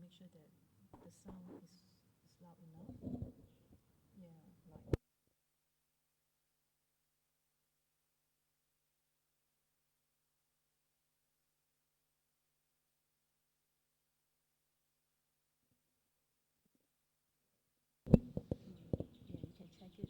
make sure that the sound is loud enough. Yeah, like yeah, you can check it.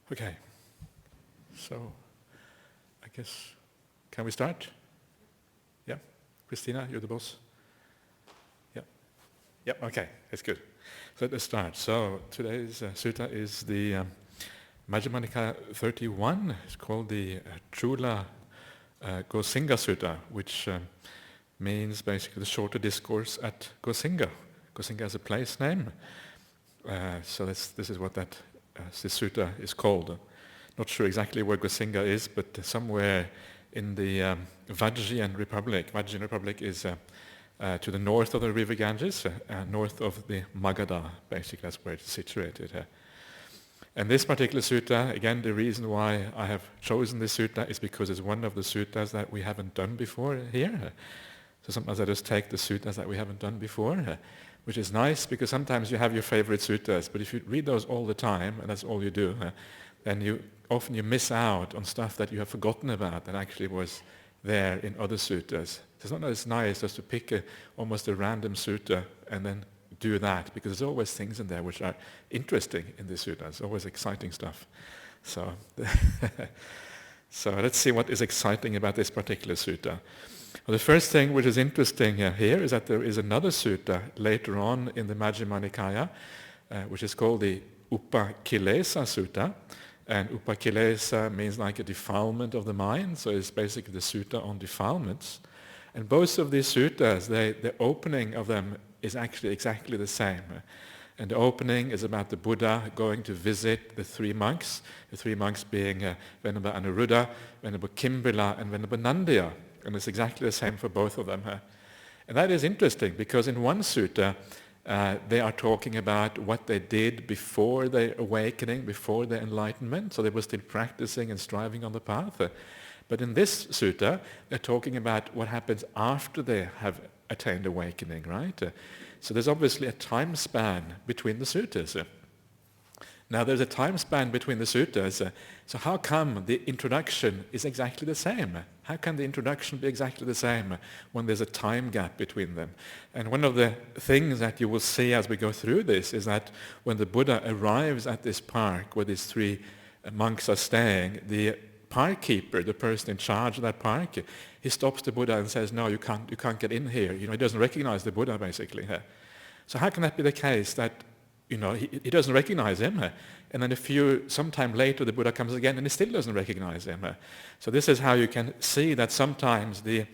Okay, so I guess, can we start? Yeah? Christina, you're the boss? Yeah? Yeah, okay, that's good. So let's start. So today's sutta is the Majjhima Nikaya 31. It's called the Culagosinga Sutta, which means basically the shorter discourse at Gosinga. Gosinga is a place name. So this is what this sutta is called. Not sure exactly where Gosinga is, but somewhere in the Vajjian Republic. Vajjian Republic is to the north of the river Ganges, north of the Magadha, basically that's where it's situated. And this particular sutta, again, the reason why I have chosen this sutta is because it's one of the suttas that we haven't done before here. So sometimes I just take the suttas that we haven't done before, which is nice because sometimes you have your favorite suttas, but if you read those all the time, and that's all you do, then you miss out on stuff that you have forgotten about that actually was there in other suttas. So sometimes it's nice just to pick almost a random sutta and then do that, because there's always things in there which are interesting in the suttas. It's always exciting stuff. So, so let's see what is exciting about this particular sutta. Well, the first thing which is interesting here is that there is another sutta later on in the Majjhima Nikaya, which is called the Upakilesa Sutta. And Upakilesa means like a defilement of the mind, so it's basically the sutta on defilements. And both of these suttas, the opening of them is actually exactly the same. And the opening is about the Buddha going to visit the three monks being Venerable Anuruddha, Venerable Kimbila, and Venerable Nandiya. And it's exactly the same for both of them. And that is interesting, because in one sutta, they are talking about what they did before their awakening, before their enlightenment, so they were still practicing and striving on the path. But in this sutta, they're talking about what happens after they have attained awakening, right? So there's obviously a time span between the suttas. Now there's a time span between the suttas, so how come the introduction is exactly the same? How can the introduction be exactly the same when there's a time gap between them? And one of the things that you will see as we go through this is that when the Buddha arrives at this park where these three monks are staying, the park keeper, the person in charge of that park, he stops the Buddha and says, no, you can't get in here. He doesn't recognize the Buddha, basically. So how can that be the case that he doesn't recognize him, and then sometime later the Buddha comes again and he still doesn't recognize him? So this is how you can see that sometimes the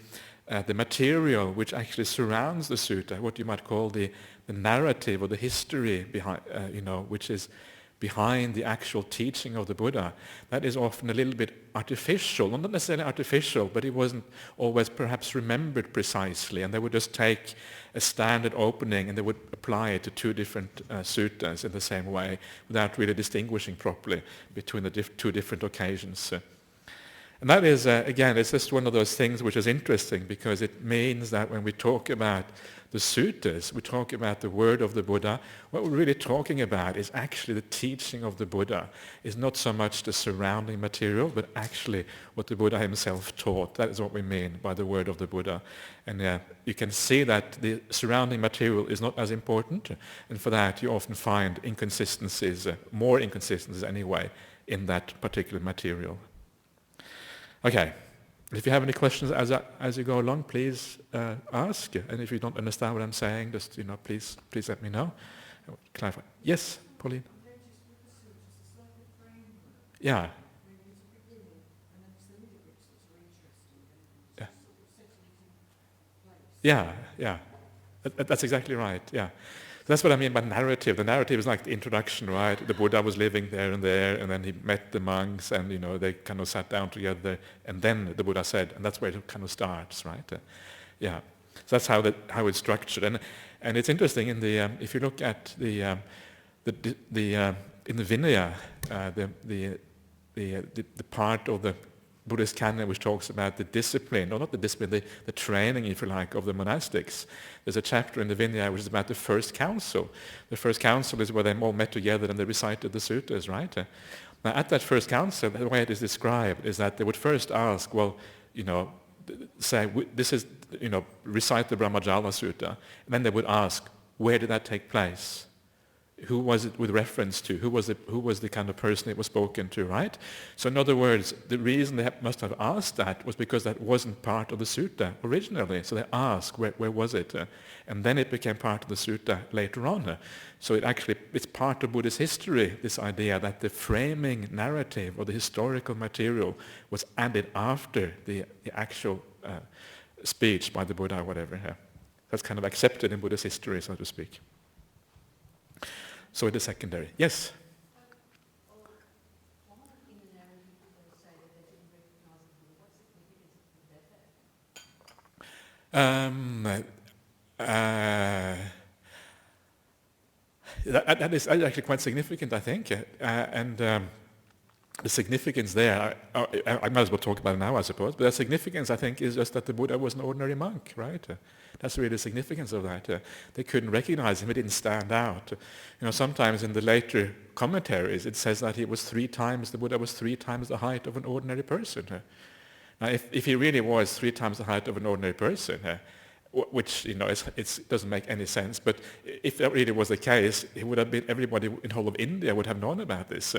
material which actually surrounds the sutta, what you might call the narrative or the history behind, which is behind the actual teaching of the Buddha, that is often a little bit artificial. Well, not necessarily artificial, but it wasn't always perhaps remembered precisely, and they would just take a standard opening and they would apply it to two different suttas in the same way without really distinguishing properly between the two different occasions. And that is, again, it's just one of those things which is interesting, because it means that when we talk about the suttas, we talk about the word of the Buddha. What we're really talking about is actually the teaching of the Buddha. It's not so much the surrounding material, but actually what the Buddha himself taught. That is what we mean by the word of the Buddha. And you can see that the surrounding material is not as important, and for that you often find inconsistencies, more inconsistencies anyway, in that particular material. Okay. If you have any questions as you go along, please ask. And if you don't understand what I'm saying, just please let me know. Clarify. Yes, Pauline. Yeah. Yeah. That's exactly right. Yeah. That's what I mean by narrative. The narrative is like the introduction, right? The Buddha was living there, and then he met the monks, and they kind of sat down together, and then the Buddha said, and that's where it kind of starts, right? Yeah. So that's how it's structured, and it's interesting in the if you look at the in the Vinaya, the part of the Buddhist canon which talks about the discipline, or not the discipline, the training, if you like, of the monastics. There's a chapter in the Vinaya which is about the first council. The first council is where they all met together and they recited the suttas, right? Now at that first council, the way it is described is that they would first ask, well, say, this is, recite the Brahmajala Sutta. And then they would ask, where did that take place? who was it with reference to? Who was the kind of person it was spoken to, right? So in other words, the reason they must have asked that was because that wasn't part of the sutta originally. So they asked, where was it? And then it became part of the sutta later on. So it's part of Buddhist history, this idea that the framing narrative or the historical material was added after the actual speech by the Buddha or whatever. That's kind of accepted in Buddhist history, so to speak. So it is secondary. Yes? That is actually quite significant, I think. And the significance there, I might as well talk about it now, I suppose, but the significance, I think, is just that the Buddha was an ordinary monk, right? That's really the significance of that. They couldn't recognize him, he didn't stand out. Sometimes in the later commentaries, it says that the Buddha was 3 times the height of an ordinary person. Now, if he really was 3 times the height of an ordinary person, which it doesn't make any sense, but if that really was the case, it would have been everybody in the whole of India would have known about this.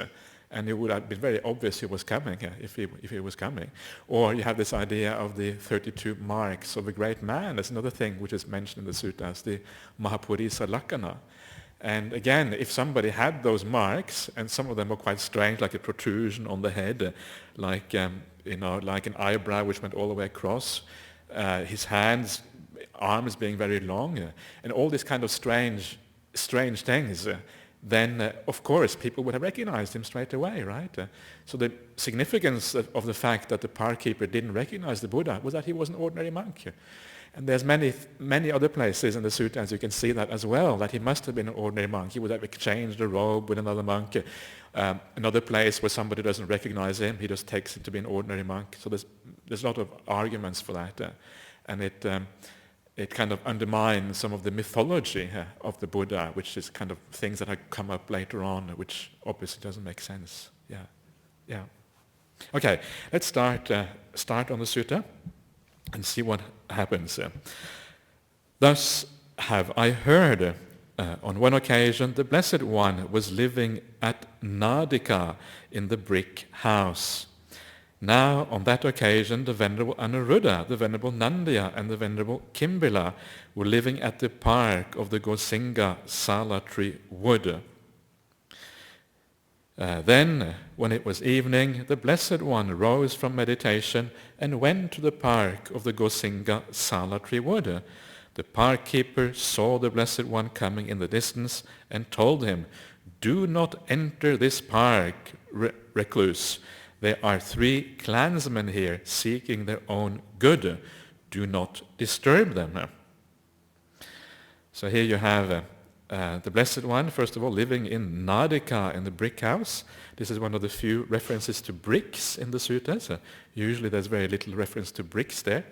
And it would have been very obvious he was coming, if he was coming. Or you have this idea of the 32 marks of a great man. That's another thing which is mentioned in the suttas, the Mahapurisa Lakkhana. And again, if somebody had those marks, and some of them were quite strange, like a protrusion on the head, like an eyebrow which went all the way across, his arms being very long, and all these kind of strange things, then of course people would have recognized him straight away, right? So the significance of the fact that the park keeper didn't recognize the Buddha was that he was an ordinary monk. And there's many other places in the suttas you can see that as well, that he must have been an ordinary monk. He would have exchanged a robe with another monk. Another place where somebody doesn't recognize him, he just takes him to be an ordinary monk. So there's a lot of arguments for that. And it kind of undermines some of the mythology of the Buddha, which is kind of things that have come up later on, which obviously doesn't make sense. Yeah. Okay, let's start on the sutta and see what happens. Thus have I heard, on one occasion the Blessed One was living at Nadika in the brick house. Now, on that occasion, the Venerable Anuruddha, the Venerable Nandya, and the Venerable Kimbila were living at the park of the Gosinga Sutta wood. Then, when it was evening, the Blessed One rose from meditation and went to the park of the Gosinga Sutta wood. The park keeper saw the Blessed One coming in the distance and told him, "Do not enter this park, recluse. There are 3 clansmen here seeking their own good. Do not disturb them." So here you have the Blessed One, first of all, living in Nadika in the brick house. This is one of the few references to bricks in the suttas. Usually there's very little reference to bricks there,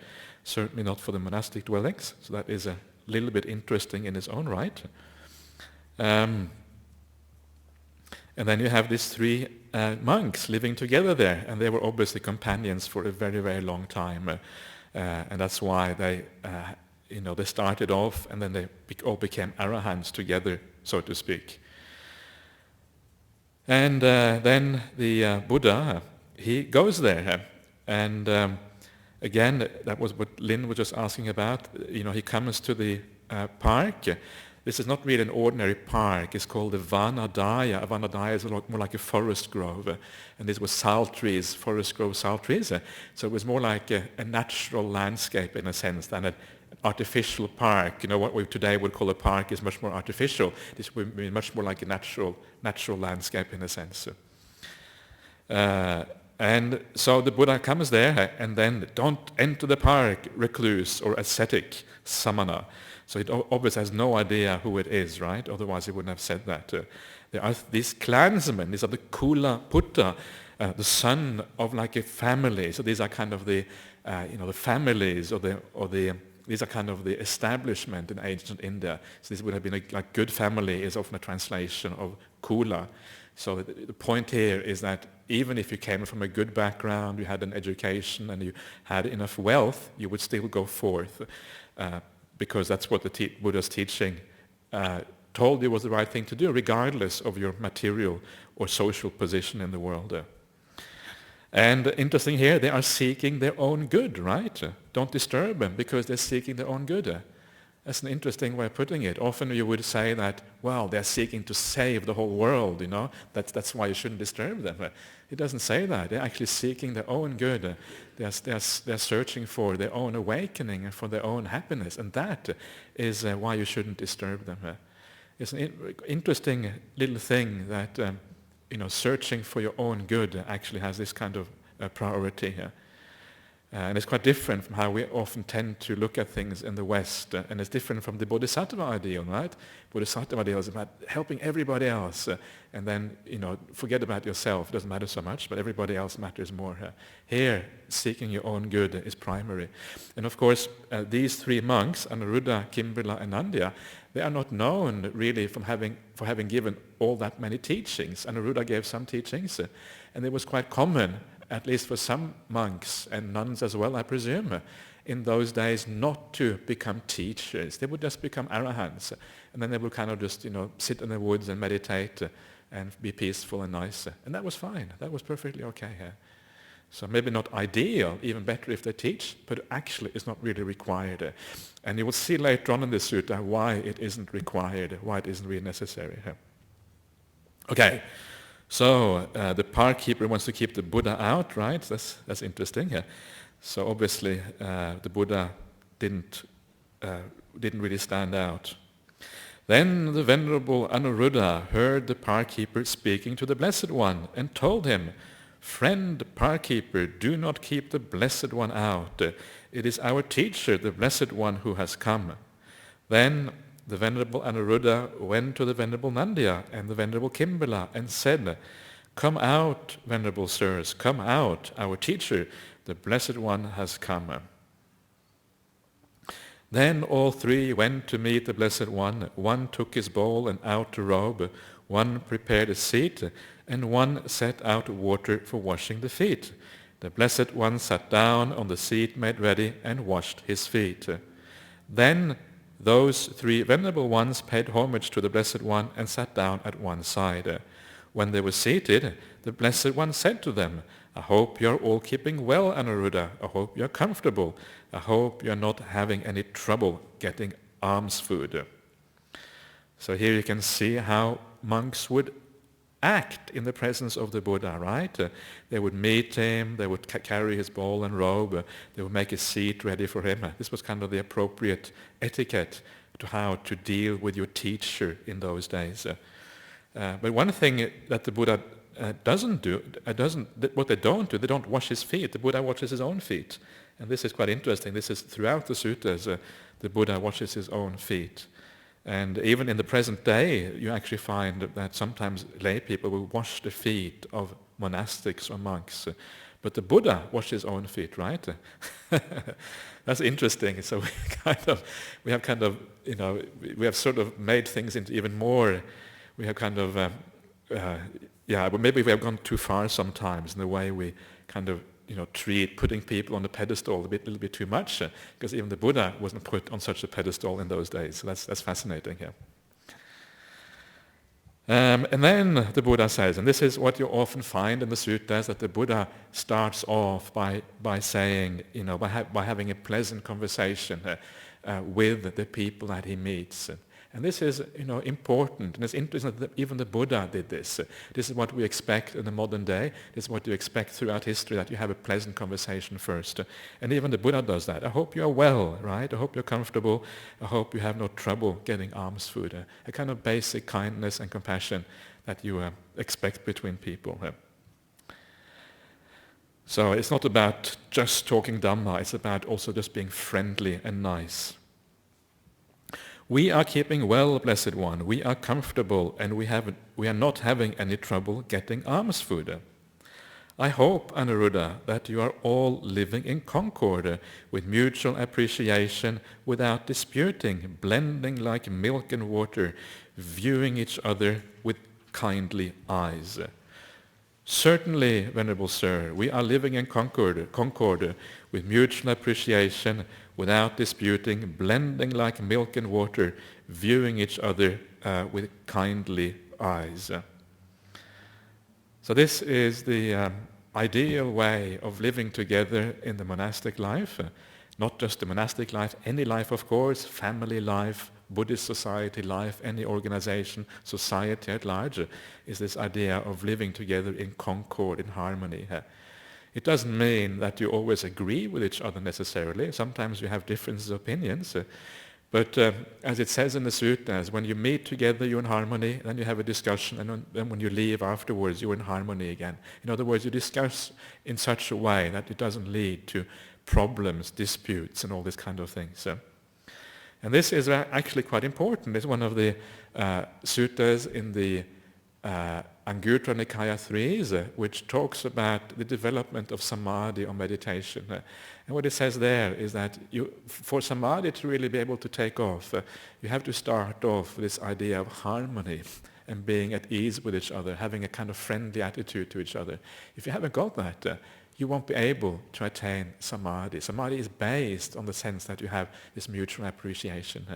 certainly not for the monastic dwellings. So that is a little bit interesting in its own right. And then you have these 3 monks living together there, and they were obviously companions for a very, very long time. And that's why they started off, and then they all became arahants together, so to speak. And then the Buddha, he goes there. And again, that was what Lynn was just asking about. He comes to the park. This is not really an ordinary park. It's called the Vanadaya. A Vanadaya is more like a forest grove. And this was salt trees, forest grove salt trees. So it was more like a natural landscape in a sense than an artificial park. What we today would call a park is much more artificial. This would be much more like a natural landscape in a sense. And so the Buddha comes there and then, "Don't enter the park, recluse or ascetic, samana." So he obviously has no idea who it is, right? Otherwise he wouldn't have said that. There are these clansmen, these are the Kula Putta, the son of like a family. So these are kind of the families these are kind of the establishment in ancient India. So this would have been like good family is often a translation of Kula. So the point here is that even if you came from a good background, you had an education and you had enough wealth, you would still go forth. Because that's what the Buddha's teaching told you was the right thing to do, regardless of your material or social position in the world. And interesting here, they are seeking their own good, right? Don't disturb them because they're seeking their own good. That's an interesting way of putting it. Often you would say that, well, they're seeking to save the whole world, That's why you shouldn't disturb them. It doesn't say that. They're actually seeking their own good. They're searching for their own awakening and for their own happiness. And that is why you shouldn't disturb them. It's an interesting little thing that, searching for your own good actually has this kind of priority here. And it's quite different from how we often tend to look at things in the West. And it's different from the Bodhisattva ideal, right? Bodhisattva ideal is about helping everybody else. And then, forget about yourself. It doesn't matter so much, but everybody else matters more. Here, seeking your own good is primary. And of course, these three monks, Anuruddha, Kimbila, and Nandya, they are not known really for having given all that many teachings. Anuruddha gave some teachings, and it was quite common, at least for some monks and nuns as well, I presume, in those days not to become teachers. They would just become arahants. And then they would kind of just, sit in the woods and meditate and be peaceful and nice. And that was fine. That was perfectly okay here. So maybe not ideal, even better if they teach, but actually it's not really required. And you will see later on in this sutta why it isn't required, why it isn't really necessary. Okay. So the park keeper wants to keep the Buddha out, right? That's interesting. Yeah. So obviously the Buddha didn't really stand out. Then the Venerable Anuruddha heard the park keeper speaking to the Blessed One and told him, "Friend park keeper, do not keep the Blessed One out. It is our teacher, the Blessed One, who has come." Then the Venerable Anuruddha went to the Venerable Nandya and the Venerable Kimbila and said, "Come out, Venerable Sirs, come out, our teacher, the Blessed One has come." Then all three went to meet the Blessed One. One took his bowl and outer robe, one prepared a seat, and one set out water for washing the feet. The Blessed One sat down on the seat made ready and washed his feet. Then those three venerable ones paid homage to the Blessed One and sat down at one side. When they were seated, the Blessed One said to them, "I hope you are all keeping well, Anuruddha. I hope you are comfortable. I hope you are not having any trouble getting alms food." So here you can see how monks would act in the presence of the Buddha, right? They would meet him, they would carry his bowl and robe, they would make a seat ready for him. This was kind of the appropriate etiquette to how to deal with your teacher in those days. But one thing that the Buddha doesn't do, what they don't wash his feet. The Buddha washes his own feet. And this is quite interesting. This is throughout the suttas, the Buddha washes his own feet. And even in the present day, you actually find that sometimes lay people will wash the feet of monastics or monks. But the Buddha washed his own feet, right? That's interesting. So we have sort of made things into even more. We have kind of, but maybe we have gone too far sometimes in the way we kind of, treat putting people on the pedestal a little bit too much, because even the Buddha wasn't put on such a pedestal in those days. So that's fascinating here. And then the Buddha says, and this is what you often find in the suttas, that the Buddha starts off by saying, by having a pleasant conversation with the people that he meets. And this is, important, and it's interesting that even the Buddha did this. This is what we expect in the modern day. This is what you expect throughout history, that you have a pleasant conversation first. And even the Buddha does that. I hope you are well, right? I hope you're comfortable. I hope you have no trouble getting alms food. A kind of basic kindness and compassion that you expect between people. So it's not about just talking Dhamma. It's about also just being friendly and nice. "We are keeping well, Blessed One. We are comfortable, and we are not having any trouble getting alms food. I hope, Anuruddha, that you are all living in concord, with mutual appreciation, without disputing, blending like milk and water, viewing each other with kindly eyes." Certainly, Venerable Sir, we are living in concord with mutual appreciation, without disputing, blending like milk and water, viewing each other with kindly eyes. So this is the ideal way of living together in the monastic life. Not just the monastic life, any life of course, family life, Buddhist society life, any organization, society at large, is this idea of living together in concord, in harmony. It doesn't mean that you always agree with each other necessarily. Sometimes you have differences of opinions. But as it says in the suttas, when you meet together, you're in harmony, then you have a discussion, and then when you leave afterwards, you're in harmony again. In other words, you discuss in such a way that it doesn't lead to problems, disputes, and all these kind of things. And this is actually quite important. It's one of the suttas in the Anguttara Nikaya 3, which talks about the development of samadhi or meditation. And what it says there is that for samadhi to really be able to take off, you have to start off with this idea of harmony and being at ease with each other, having a kind of friendly attitude to each other. If you haven't got that, you won't be able to attain samadhi. Samadhi is based on the sense that you have this mutual appreciation.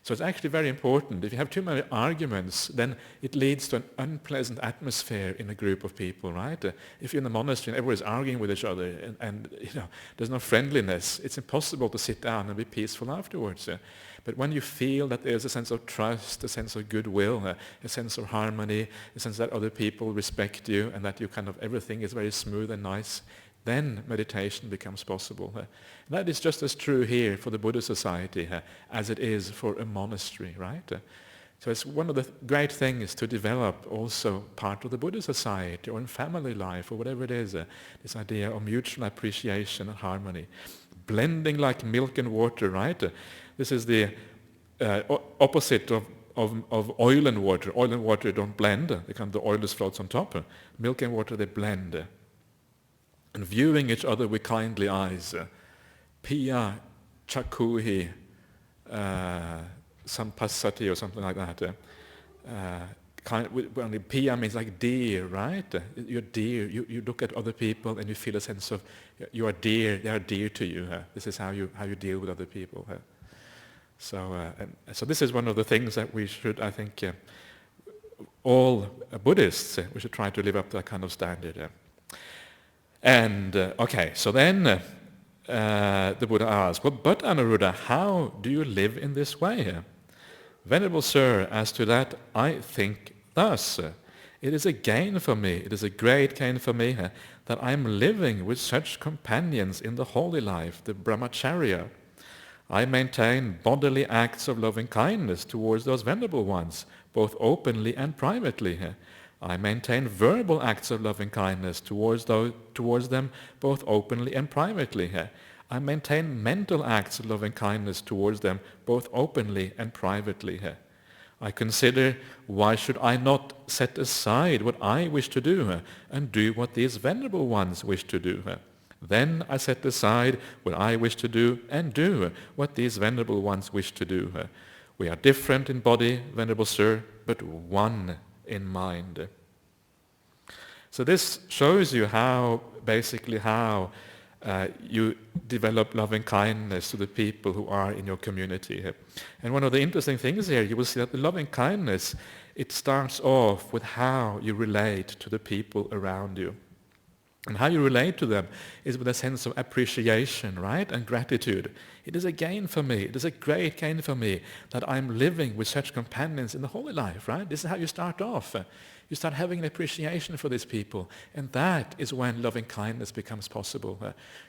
So it's actually very important. If you have too many arguments, then it leads to an unpleasant atmosphere in a group of people, right? If you're in the monastery and everybody's arguing with each other and there's no friendliness, it's impossible to sit down and be peaceful afterwards. But when you feel that there's a sense of trust, a sense of goodwill, a sense of harmony, a sense that other people respect you and that you everything is very smooth and nice, then meditation becomes possible. That is just as true here for the Buddhist society as it is for a monastery, right? So it's one of the great things to develop also part of the Buddhist society or in family life or whatever it is, this idea of mutual appreciation and harmony. Blending like milk and water, right? This is the opposite of oil and water. Oil and water don't blend. The oil just floats on top. Milk and water, they blend. And viewing each other with kindly eyes. Piya chakuhi sampassati or something like that. Piya means like dear, right? You're dear. You look at other people and you feel a sense of you are dear. They are dear to you. This is how you deal with other people. So this is one of the things that we should, I think, all Buddhists, we should try to live up to that kind of standard. And so then the Buddha asked, well, but Anuruddha, how do you live in this way? Venerable Sir, as to that, I think thus. It is a gain for me, it is a great gain for me that I am living with such companions in the holy life, the brahmacharya. I maintain bodily acts of loving kindness towards those venerable ones, both openly and privately. I maintain verbal acts of loving kindness towards them, both openly and privately. I maintain mental acts of loving kindness towards them, both openly and privately. I consider, why should I not set aside what I wish to do and do what these venerable ones wish to do? Then I set aside what I wish to do and do what these venerable ones wish to do. We are different in body, Venerable Sir, but one in mind. So this shows you how you develop loving kindness to the people who are in your community. And one of the interesting things here, you will see that the loving kindness, it starts off with how you relate to the people around you. And how you relate to them is with a sense of appreciation, right, and gratitude. It is a gain for me, it is a great gain for me that I'm living with such companions in the holy life, right? This is how you start off. You start having an appreciation for these people. And that is when loving kindness becomes possible.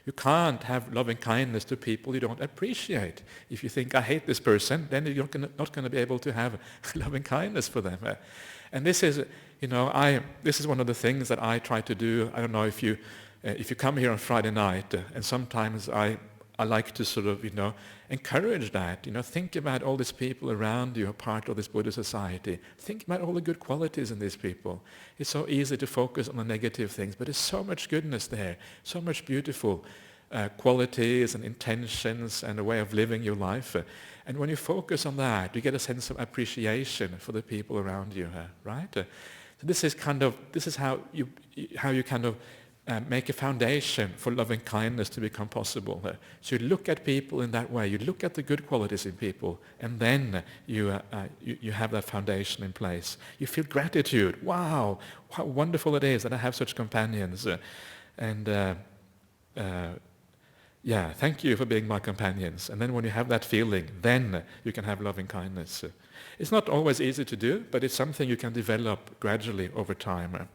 You can't have loving kindness to people you don't appreciate. If you think, I hate this person, then you're not going to be able to have loving kindness for them. And this is, this is one of the things that I try to do. I don't know if you come here on Friday night, and sometimes I like to sort of, encourage that. Think about all these people around you who are part of this Buddhist society. Think about all the good qualities in these people. It's so easy to focus on the negative things, but there's so much goodness there, so much beautiful qualities and intentions and a way of living your life. And when you focus on that, you get a sense of appreciation for the people around you, right? So this is how you kind of make a foundation for loving kindness to become possible. So you look at people in that way. You look at the good qualities in people, and then you have that foundation in place. You feel gratitude. Wow, how wonderful it is that I have such companions. Thank you for being my companions. And then when you have that feeling, then you can have loving kindness. It's not always easy to do, but it's something you can develop gradually over time.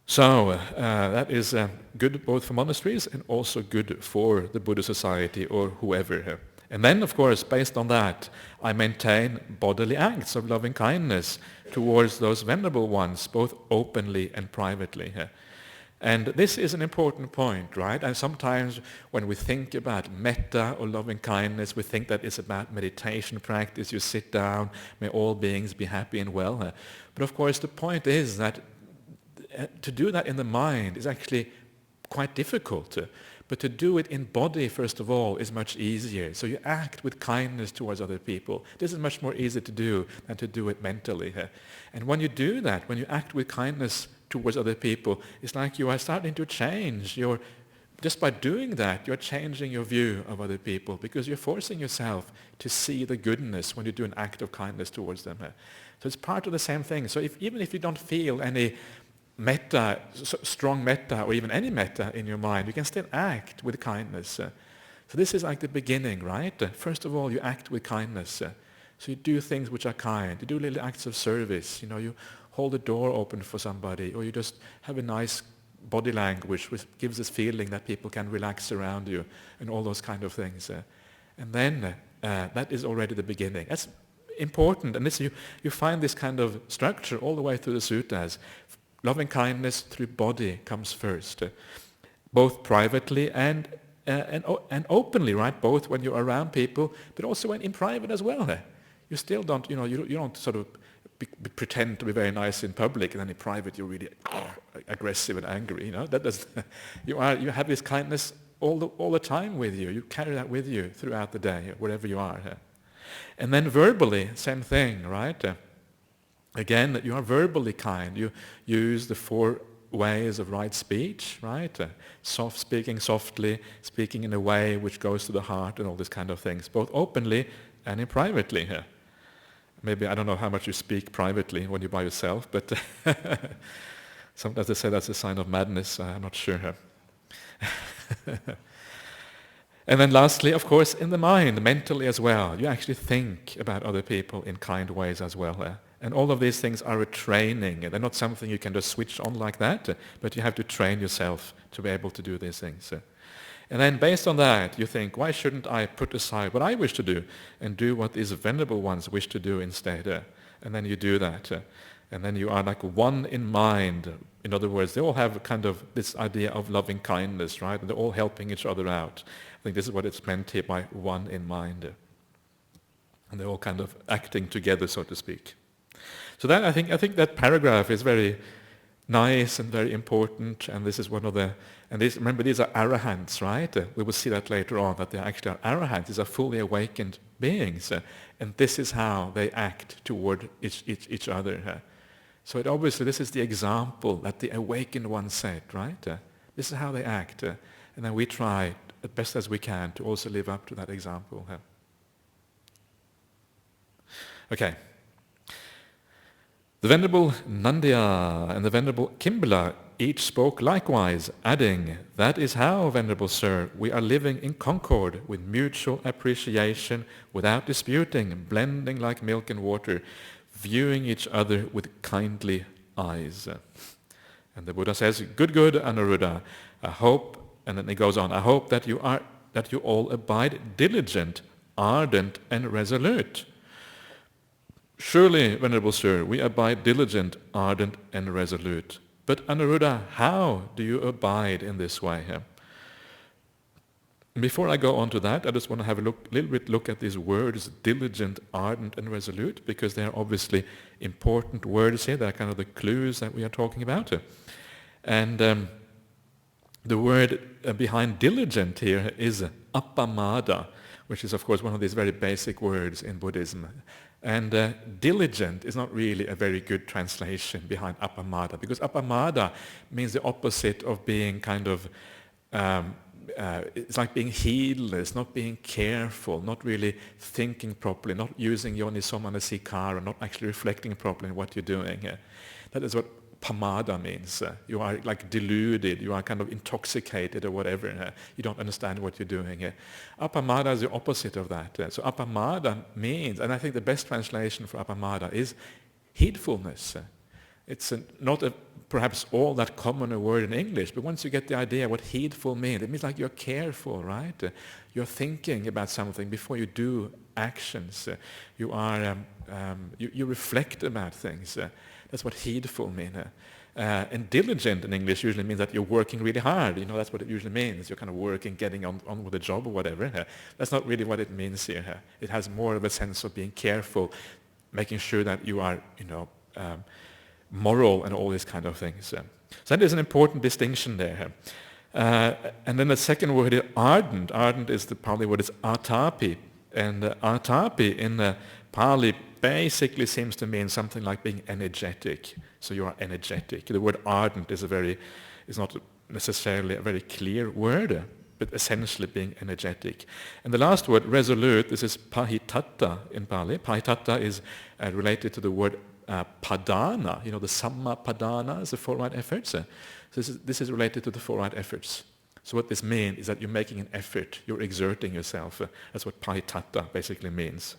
So that is good both for monasteries and also good for the Buddha Society or whoever. And then, of course, based on that, I maintain bodily acts of loving kindness towards those venerable ones, both openly and privately. And this is an important point, right? And sometimes when we think about metta or loving kindness, we think that it's about meditation practice. You sit down, may all beings be happy and well. But of course, the point is that to do that in the mind is actually quite difficult. But to do it in body, first of all, is much easier. So you act with kindness towards other people. This is much more easy to do than to do it mentally. And when you do that, when you act with kindness towards other people, it's like you are starting to change. Just by doing that, you're changing your view of other people because you're forcing yourself to see the goodness when you do an act of kindness towards them. So it's part of the same thing. So even if you don't feel any metta, strong metta, or even any metta in your mind, you can still act with kindness. So this is like the beginning, right? First of all, you act with kindness. So you do things which are kind. You do little acts of service. You hold the door open for somebody, or you just have a nice body language which gives this feeling that people can relax around you, and all those kind of things. And then that is already the beginning. That's important, and this, you find this kind of structure all the way through the suttas. Loving kindness through body comes first, both privately and openly, right? Both when you're around people, but also when in private as well. You still don't, you don't sort of pretend to be very nice in public, and then in private you're really aggressive and angry. You have this kindness all the time with you. You carry that with you throughout the day, wherever you are. And then verbally, same thing, right? Again, you are verbally kind. You use the 4 ways of right speech, right? Speaking softly, speaking in a way which goes to the heart, and all these kind of things, both openly and in privately. Maybe, I don't know how much you speak privately when you're by yourself, but sometimes they say that's a sign of madness. I'm not sure. And then lastly, of course, in the mind, mentally as well. You actually think about other people in kind ways as well. And all of these things are a training. They're not something you can just switch on like that, but you have to train yourself to be able to do these things. And then based on that, you think, why shouldn't I put aside what I wish to do and do what these venerable ones wish to do instead? And then you do that. And then you are like one in mind. In other words, they all have kind of this idea of loving kindness, right? And they're all helping each other out. I think this is what it's meant here by one in mind. And they're all kind of acting together, so to speak. So that I think that paragraph is very nice and very important, and this is one of the, and this, remember these are arahants, right? We will see that later on, that they actually are arahants. These are fully awakened beings, and this is how they act toward each other. So obviously this is the example that the awakened one set, right? This is how they act, and then we try as best as we can to also live up to that example. Okay. The Venerable Nandya and the Venerable Kimbala each spoke likewise, adding, "That is how, Venerable Sir, we are living in concord with mutual appreciation, without disputing, blending like milk and water, viewing each other with kindly eyes." And the Buddha says, good, Anuruddha, I hope, and then he goes on, I hope that you all abide diligent, ardent, and resolute. Surely, Venerable Sir, we abide diligent, ardent, and resolute. But Anuruddha, how do you abide in this way? Before I go on to that, I just want to have a little bit look at these words, diligent, ardent, and resolute, because they are obviously important words here. They are kind of the clues that we are talking about. And the word behind diligent here is appamada, which is of course one of these very basic words in Buddhism. And diligent is not really a very good translation behind appamada, because appamada means the opposite of being kind of, it's like being heedless, not being careful, not really thinking properly, not using yonisomanasicara, not actually reflecting properly on what you're doing. That is what pamada means. You are like deluded, you are kind of intoxicated or whatever. You don't understand what you're doing. Appamada is the opposite of that. So appamada means, and I think the best translation for appamada is heedfulness. It's not perhaps all that common a word in English, but once you get the idea what heedful means, it means like you're careful, right? You're thinking about something before you do actions. You reflect about things. That's what heedful means. And diligent in English usually means that you're working really hard. That's what it usually means. You're kind of working, getting on with the job or whatever. That's not really what it means here. It has more of a sense of being careful, making sure that you are, moral and all these kind of things. So that is an important distinction there. And then the second word is ardent. Ardent is the Pali word is atapi. And atapi in Pali basically seems to mean something like being energetic. So you are energetic. The word ardent is not necessarily a very clear word, but essentially being energetic. And the last word, resolute, this is pahitatta in Pali. Pahitatta is related to the word padana, the samma padana is the four right efforts. So this is related to the four right efforts. So what this means is that you're making an effort, you're exerting yourself. That's what pahitatta basically means.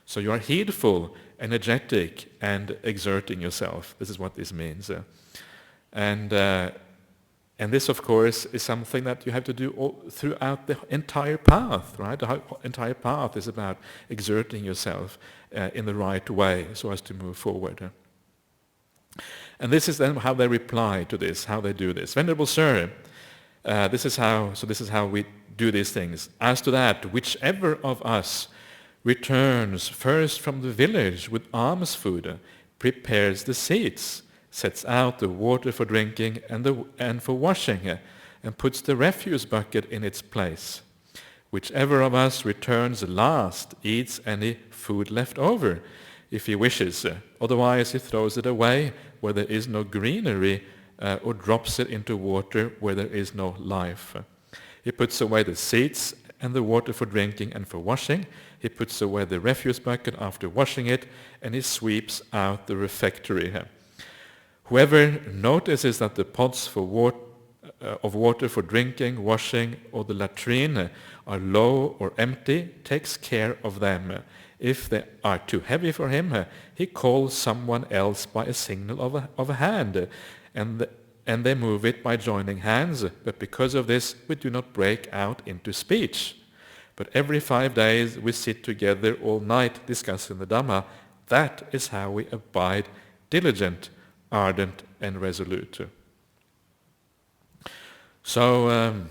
So you are heedful, energetic, and exerting yourself. This is what this means. And this, of course, is something that you have to do throughout the entire path, right? The entire path is about exerting yourself in the right way so as to move forward. And this is then how they reply to this, how they do this. Venerable Sir, this is how we do these things. As to that, whichever of us returns first from the village with alms food, prepares the seats, sets out the water for drinking and for washing, and puts the refuse bucket in its place. Whichever of us returns last eats any food left over, if he wishes. Otherwise he throws it away where there is no greenery, or drops it into water where there is no life. He puts away the seats and the water for drinking and for washing. He puts away the refuse bucket after washing it, and he sweeps out the refectory. Whoever notices that the pots of water for drinking, washing, or the latrine are low or empty, takes care of them. If they are too heavy for him, he calls someone else by a signal of a hand, and they move it by joining hands. But because of this, we do not break out into speech. But every 5 days we sit together all night discussing the Dhamma. That is how we abide diligent, ardent, and resolute. So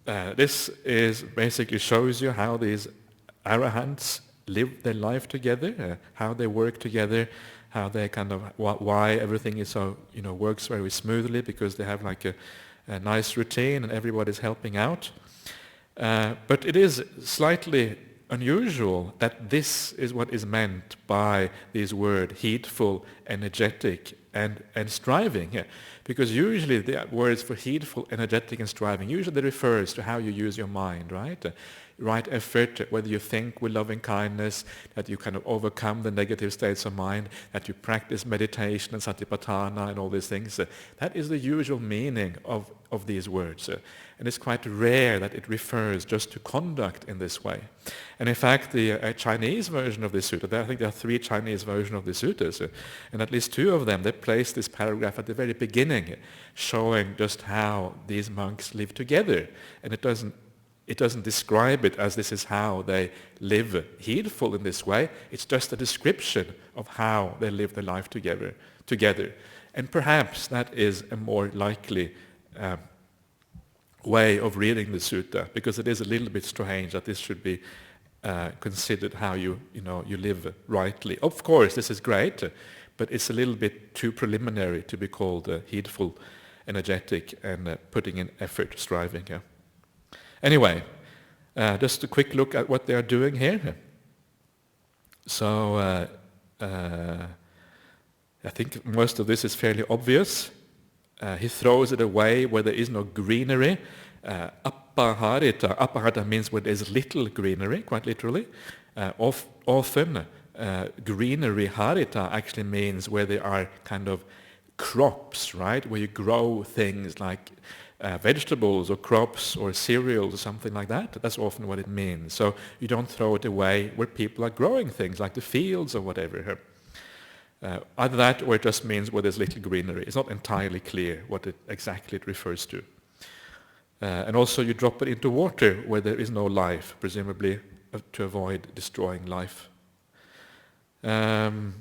this is basically shows you how these arahants live their life together, how they work together, how they kind of why everything is so works very smoothly, because they have like a nice routine and everybody's helping out. But it is slightly unusual that this is what is meant by these words, heedful, energetic, and striving. Because usually the words for heedful, energetic, and striving usually refers to how you use your mind, right? Right effort, whether you think with loving kindness, that you kind of overcome the negative states of mind, that you practice meditation and satipatthana and all these things. That is the usual meaning of these words. And it's quite rare that it refers just to conduct in this way. And in fact, the Chinese version of this sutta, I think there are 3 Chinese versions of the suttas, and at least 2 of them, they place this paragraph at the very beginning, showing just how these monks live together. And it doesn't describe it as this is how they live heedful in this way. It's just a description of how they live their life together. And perhaps that is a more likely way of reading the sutta, because it is a little bit strange that this should be considered how you live rightly. Of course, this is great, but it's a little bit too preliminary to be called heedful, energetic, and putting in effort, striving. Anyway, Just a quick look at what they are doing here. So I think most of this is fairly obvious. He throws it away where there is no greenery. Apaharita. Apaharita means where there's little greenery, quite literally. Often greenery, harita, actually means where there are kind of crops, right? Where you grow things like vegetables or crops or cereals or something like that. That's often what it means. So you don't throw it away where people are growing things like the fields or whatever. Either that or it just means where there's little greenery. It's not entirely clear what exactly it refers to. And also you drop it into water where there is no life, presumably to avoid destroying life. And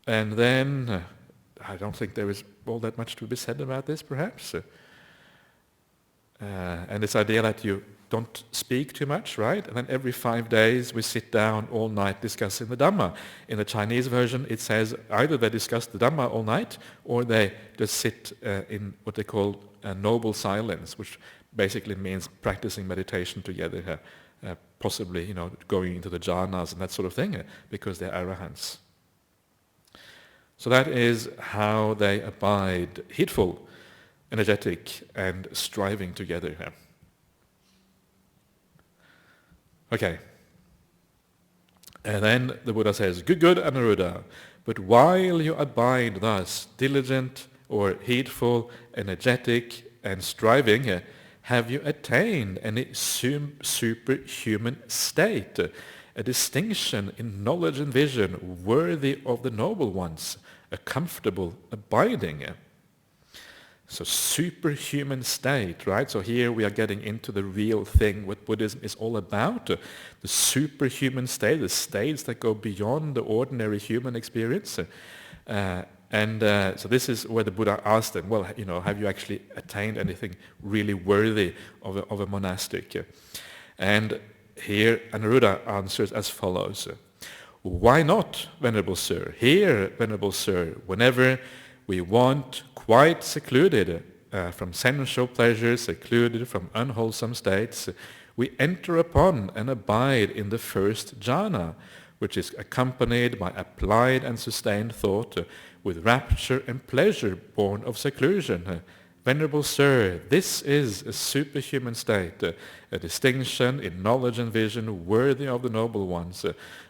then, I don't think there is all that much to be said about this, perhaps. And this idea that you don't speak too much, right? And then every 5 days we sit down all night discussing the Dhamma. In the Chinese version it says either they discuss the Dhamma all night or they just sit in what they call noble silence, which basically means practicing meditation together, possibly going into the jhanas and that sort of thing, because they're arahants. So that is how they abide, heedful, energetic, and striving together. Okay. And then the Buddha says, good, Anuruddha, but while you abide thus, diligent or heedful, energetic, and striving, have you attained any superhuman state, a distinction in knowledge and vision worthy of the noble ones, a comfortable abiding? So superhuman state, right? So here we are getting into the real thing, what Buddhism is all about. The superhuman state, the states that go beyond the ordinary human experience. So this is where the Buddha asked them, well, have you actually attained anything really worthy of a monastic? And here Anuruddha answers as follows. Why not, Venerable Sir? Here, Venerable Sir, whenever we want, quite secluded from sensual pleasures, secluded from unwholesome states, we enter upon and abide in the first jhana, which is accompanied by applied and sustained thought, with rapture and pleasure born of seclusion. Venerable Sir, this is a superhuman state, a distinction in knowledge and vision worthy of the noble ones,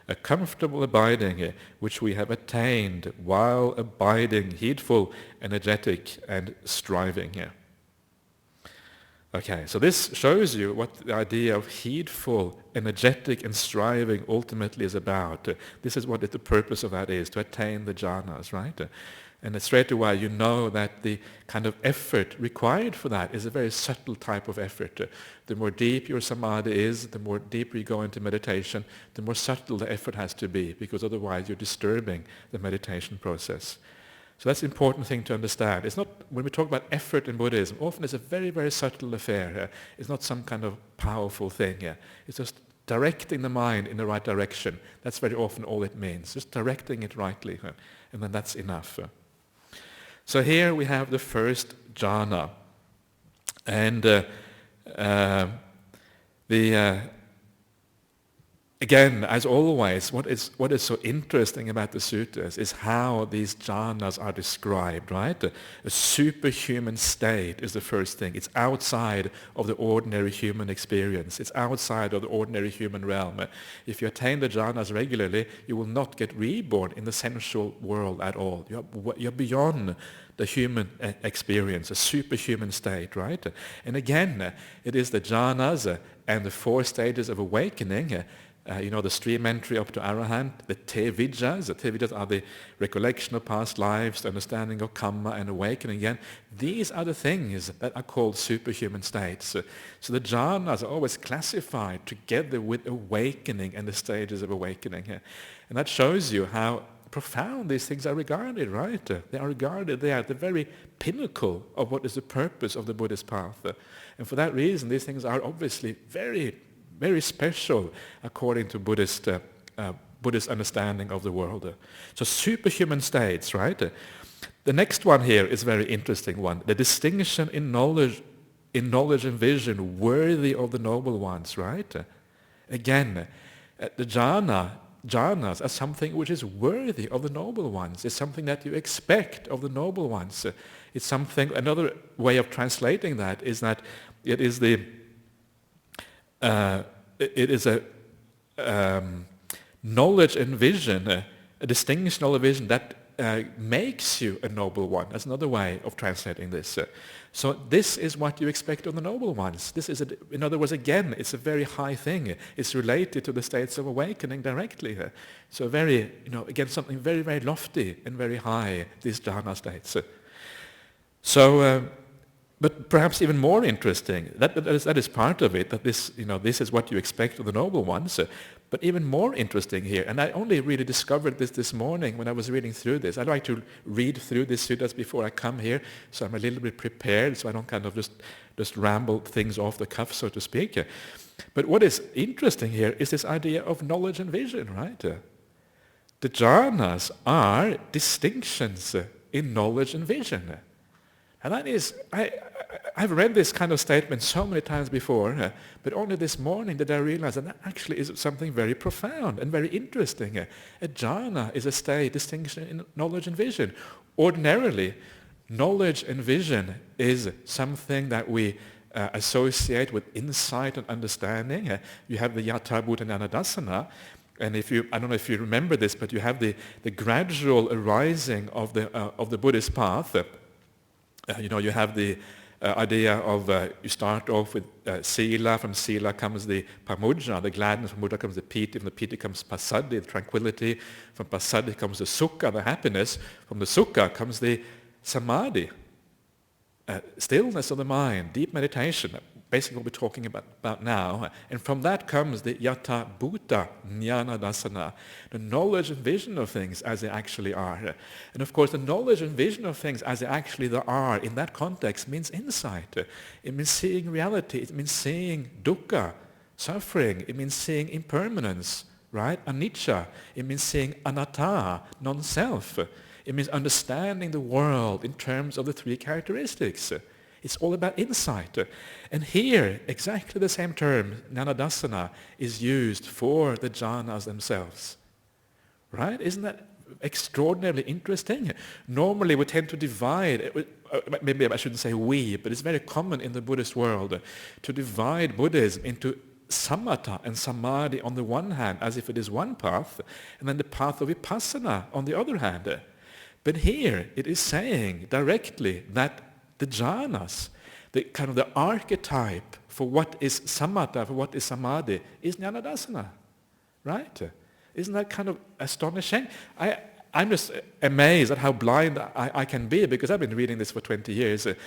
a comfortable abiding which we have attained while abiding heedful, energetic, and striving. Okay, so this shows you what the idea of heedful, energetic, and striving ultimately is about. This is what the purpose of that is, to attain the jhanas, right? And straight away you know that the kind of effort required for that is a very subtle type of effort. The more deep your samadhi is, the more deeper you go into meditation, the more subtle the effort has to be, because otherwise you're disturbing the meditation process. So that's an important thing to understand. It's not, when we talk about effort in Buddhism, often it's a very, very subtle affair. It's not some kind of powerful thing. It's just directing the mind in the right direction. That's very often all it means, just directing it rightly, and then that's enough. So here we have the first jhana, and again, as always, what is so interesting about the sutras is how these jhanas are described, right? A superhuman state is the first thing. It's outside of the ordinary human experience. It's outside of the ordinary human realm. If you attain the jhanas regularly, you will not get reborn in the sensual world at all. You're beyond the human experience, a superhuman state, right? And again, it is the jhanas and the 4 stages of awakening, the stream entry up to Arahant, the te-vijjas. The te-vijjas are the recollection of past lives, the understanding of karma and awakening again. These are the things that are called superhuman states. So the jhanas are always classified together with awakening and the stages of awakening. And that shows you how profound these things are regarded, right? They are regarded, they are at the very pinnacle of what is the purpose of the Buddhist path. And for that reason, these things are obviously very, very special according to Buddhist understanding of the world. So superhuman states, right? The next one here is a very interesting one. The distinction in knowledge in knowledge and vision worthy of the noble ones, right? Again, the jhanas are something which is worthy of the noble ones. It's something that you expect of the noble ones. It's something, another way of translating that is that it is a knowledge and vision, a distinguished knowledge and vision that makes you a noble one. That's another way of translating this. So this is what you expect of the noble ones. This is, in other words, again, it's a very high thing. It's related to the states of awakening directly. So very, again, something very, very lofty and very high, these jhana states. But perhaps even more interesting, that is part of it, that this is what you expect of the noble ones. But even more interesting here, and I only really discovered this morning when I was reading through this. I like to read through these suttas before I come here, so I'm a little bit prepared, so I don't kind of just ramble things off the cuff, so to speak. But what is interesting here is this idea of knowledge and vision, right? The jhanas are distinctions in knowledge and vision. And that is, I've read this kind of statement so many times before, but only this morning did I realize that actually is something very profound and very interesting. A jhana is a state distinction in knowledge and vision. Ordinarily, knowledge and vision is something that we associate with insight and understanding. You have the yatha bhuta jnanadasana, and I don't know if you remember this, but you have the gradual arising of the Buddhist path. You have the idea of you start off with sila. From sila comes the pamudra, the gladness. From mudra comes the piti. From the piti comes passaddhi, the tranquility. From passaddhi comes the sukha, the happiness. From the sukha comes the samadhi, stillness of the mind, deep meditation. Basically what we're talking about now. And from that comes the yatha bhuta jnana dasana, the knowledge and vision of things as they actually are. And of course the knowledge and vision of things as they actually are in that context means insight. It means seeing reality. It means seeing dukkha, suffering. It means seeing impermanence, right? Anicca. It means seeing anatta, non-self. It means understanding the world in terms of the three characteristics. It's all about insight. And here, exactly the same term, jnanadasana, is used for the jhanas themselves. Right? Isn't that extraordinarily interesting? Normally we tend to divide, maybe I shouldn't say we, but it's very common in the Buddhist world to divide Buddhism into samatha and samadhi on the one hand, as if it is one path, and then the path of vipassana on the other hand. But here it is saying directly that the jhanas, the kind of the archetype for what is samatha, for what is samadhi, is jnanadasana, right? Isn't that kind of astonishing? I'm just amazed at how blind I can be, because I've been reading this for 20 years, and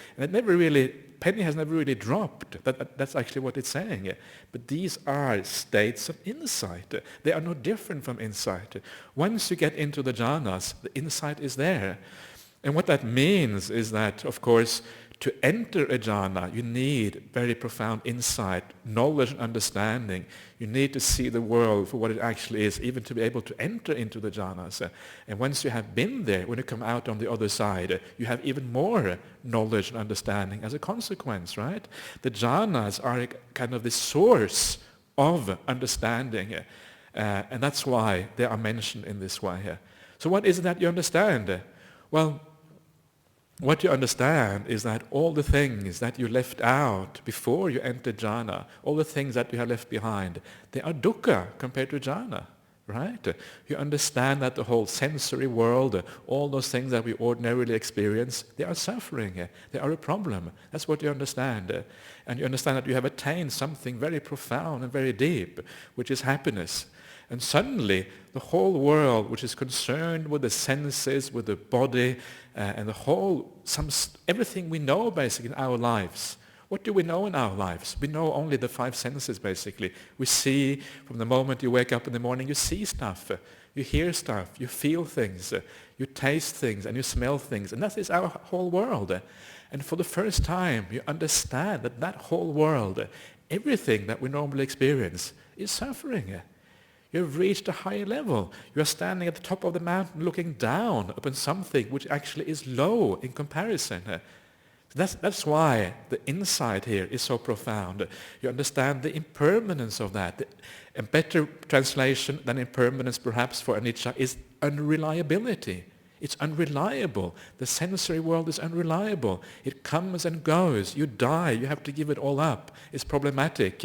penny has never really dropped. That's actually what it's saying. But these are states of insight. They are no different from insight. Once you get into the jhanas, the insight is there. And what that means is that, of course, to enter a jhana, you need very profound insight, knowledge and understanding. You need to see the world for what it actually is, even to be able to enter into the jhanas. And once you have been there, when you come out on the other side, you have even more knowledge and understanding as a consequence, right? The jhanas are kind of the source of understanding. And that's why they are mentioned in this way. So what is it that you understand? Well, what you understand is that all the things that you left out before you entered jhana, all the things that you have left behind, they are dukkha compared to jhana, right? You understand that the whole sensory world, all those things that we ordinarily experience, they are suffering, they are a problem. That's what you understand. And you understand that you have attained something very profound and very deep, which is happiness. And suddenly, the whole world, which is concerned with the senses, with the body, and everything we know basically in our lives. What do we know in our lives? We know only the five senses basically. We see, from the moment you wake up in the morning, you see stuff, you hear stuff, you feel things, you taste things, and you smell things. And that is our whole world. And for the first time, you understand that whole world, everything that we normally experience, is suffering. You've reached a higher level. You are standing at the top of the mountain looking down upon something which actually is low in comparison. That's why the insight here is so profound. You understand the impermanence of that. A better translation than impermanence perhaps for anicca is unreliability. It's unreliable. The sensory world is unreliable. It comes and goes. You die. You have to give it all up. It's problematic.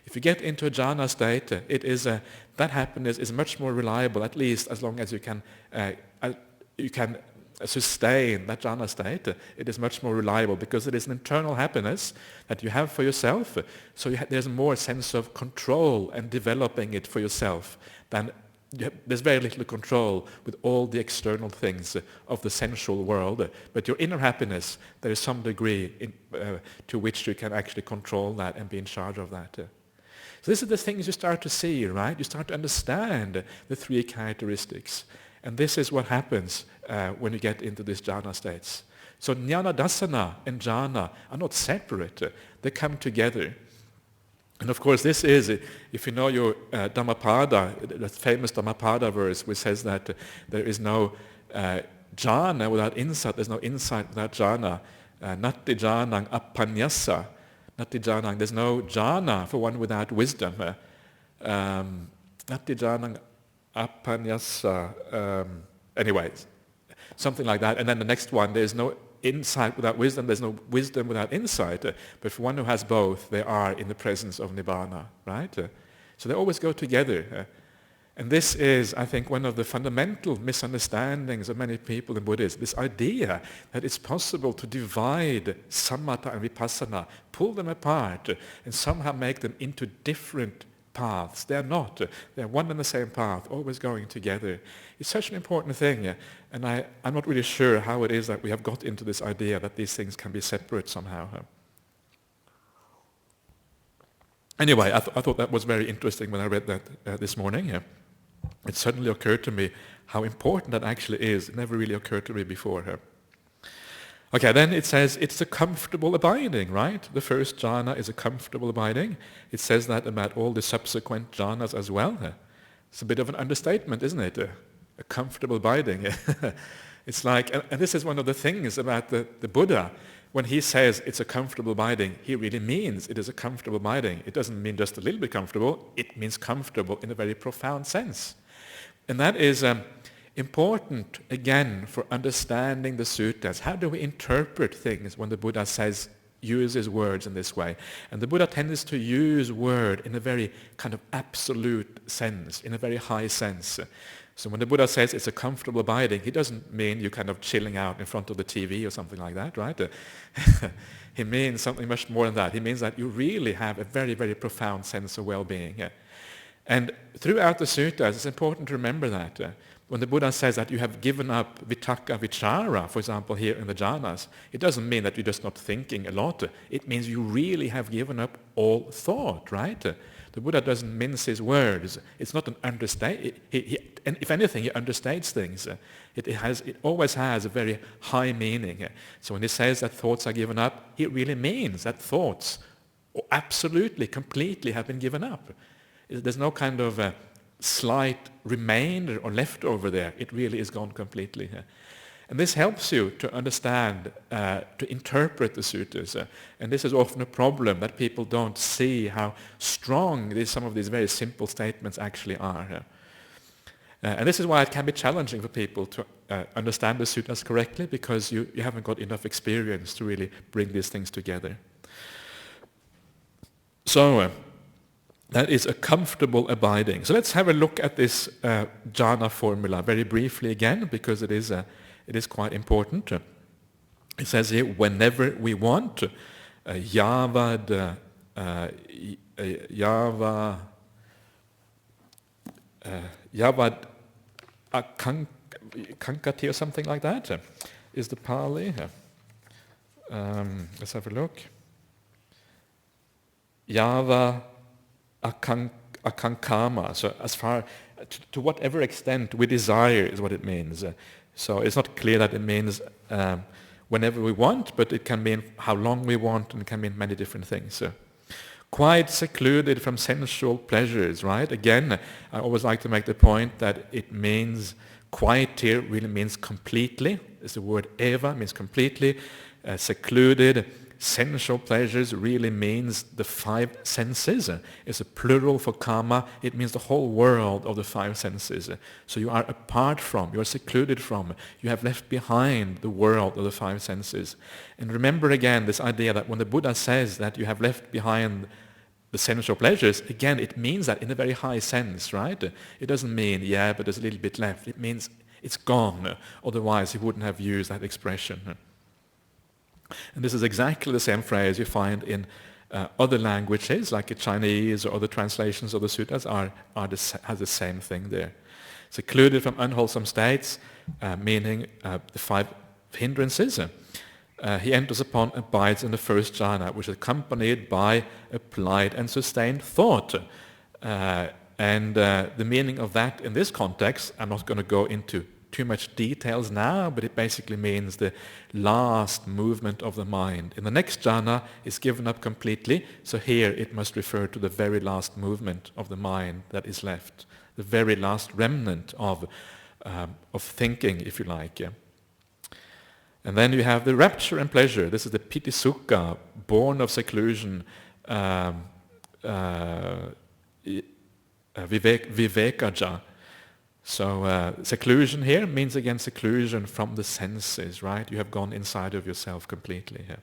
If you get into a jhana state, that happiness is much more reliable, at least as long as you can sustain that jhana state. It is much more reliable because it is an internal happiness that you have for yourself. So there's more sense of control and developing it for yourself than there's very little control with all the external things of the sensual world. But your inner happiness, there is some degree to which you can actually control that and be in charge of that. So these are the things you start to see, right? You start to understand the three characteristics. And this is what happens when you get into these jhana states. So jnana dasana and jhana are not separate. They come together. And of course this is, if you know your Dhammapada, the famous Dhammapada verse which says that there is no jhana without insight, there's no insight without jhana. Natti jhanang appanyasa. Natti jhanang, there's no jhana for one without wisdom. Natti jhanang appanyasa. Anyway, something like that. And then the next one, there's no insight without wisdom, there's no wisdom without insight. But for one who has both, they are in the presence of Nibbana, right? So they always go together. And this is, I think, one of the fundamental misunderstandings of many people in Buddhism, this idea that it's possible to divide samatha and vipassana, pull them apart, and somehow make them into different paths. They're not. They're one and the same path, always going together. It's such an important thing, and I'm not really sure how it is that we have got into this idea that these things can be separate somehow. Anyway, I thought that was very interesting when I read that this morning. It suddenly occurred to me how important that actually is. It never really occurred to me before. Okay, then it says it's a comfortable abiding, right? The first jhana is a comfortable abiding. It says that about all the subsequent jhanas as well. It's a bit of an understatement, isn't it? A comfortable abiding. It's like, and this is one of the things about the Buddha. When he says it's a comfortable abiding, he really means it is a comfortable abiding. It doesn't mean just a little bit comfortable. It means comfortable in a very profound sense. And that is important, again, for understanding the suttas. How do we interpret things when the Buddha uses words in this way? And the Buddha tends to use word in a very kind of absolute sense, in a very high sense. So when the Buddha says it's a comfortable abiding, he doesn't mean you kind of chilling out in front of the TV or something like that, right? He means something much more than that. He means that you really have a very, very profound sense of well-being. And throughout the suttas, it's important to remember that. When the Buddha says that you have given up vitakka vichara, for example, here in the jhanas, it doesn't mean that you're just not thinking a lot. It means you really have given up all thought, right? The Buddha doesn't mince his words. It's not an understate. And if anything, he understates things. It always has a very high meaning. So when he says that thoughts are given up, he really means that thoughts absolutely, completely have been given up. There's no kind of slight remainder or leftover there. It really is gone completely. And this helps you to understand, to interpret the suttas. And this is often a problem, that people don't see how strong some of these very simple statements actually are. And this is why it can be challenging for people to understand the suttas correctly, because you haven't got enough experience to really bring these things together. So that is a comfortable abiding. So let's have a look at this jhana formula very briefly again, because it is quite important. It says here, whenever we want, yavad akankati or something like that is the Pali. Let's have a look. Yava akankama. So as far to whatever extent we desire is what it means. So it's not clear that it means whenever we want, but it can mean how long we want, and it can mean many different things. Quite secluded from sensual pleasures, right? Again, I always like to make the point that it means, quiet here really means completely. It's the word eva, means completely. secluded. Sensual pleasures really means the five senses. It's a plural for kama. It means the whole world of the five senses. So you are apart from, you are secluded from, you have left behind the world of the five senses. And remember again this idea that when the Buddha says that you have left behind the sensual pleasures, again, it means that in a very high sense, right? It doesn't mean, yeah, but there's a little bit left. It means it's gone. Otherwise, he wouldn't have used that expression. And this is exactly the same phrase you find in other languages, like Chinese or other translations of the suttas has the same thing there. Secluded from unwholesome states, meaning the five hindrances. He enters upon, abides in the first jhana, which is accompanied by applied and sustained thought. And the meaning of that in this context, I'm not going to go into too much details now, but it basically means the last movement of the mind. In the next jhana, it's given up completely, so here it must refer to the very last movement of the mind that is left, the very last remnant of thinking, if you like. Yeah. And then you have the rapture and pleasure. This is the piti sukha, born of seclusion, vivekaja. So seclusion here means again seclusion from the senses, right? You have gone inside of yourself completely here.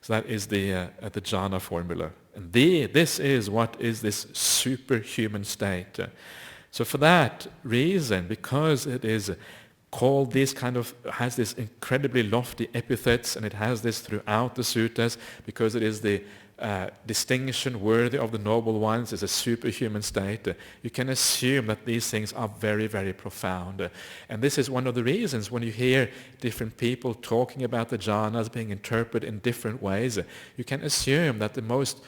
So that is the jhana formula. And this is what is this superhuman state. So for that reason, because it is called this kind of, has this incredibly lofty epithets, and it has this throughout the suttas, because it is the distinction worthy of the noble ones, is a superhuman state. You can assume that these things are very, very profound. And this is one of the reasons when you hear different people talking about the jhanas being interpreted in different ways, you can assume that the most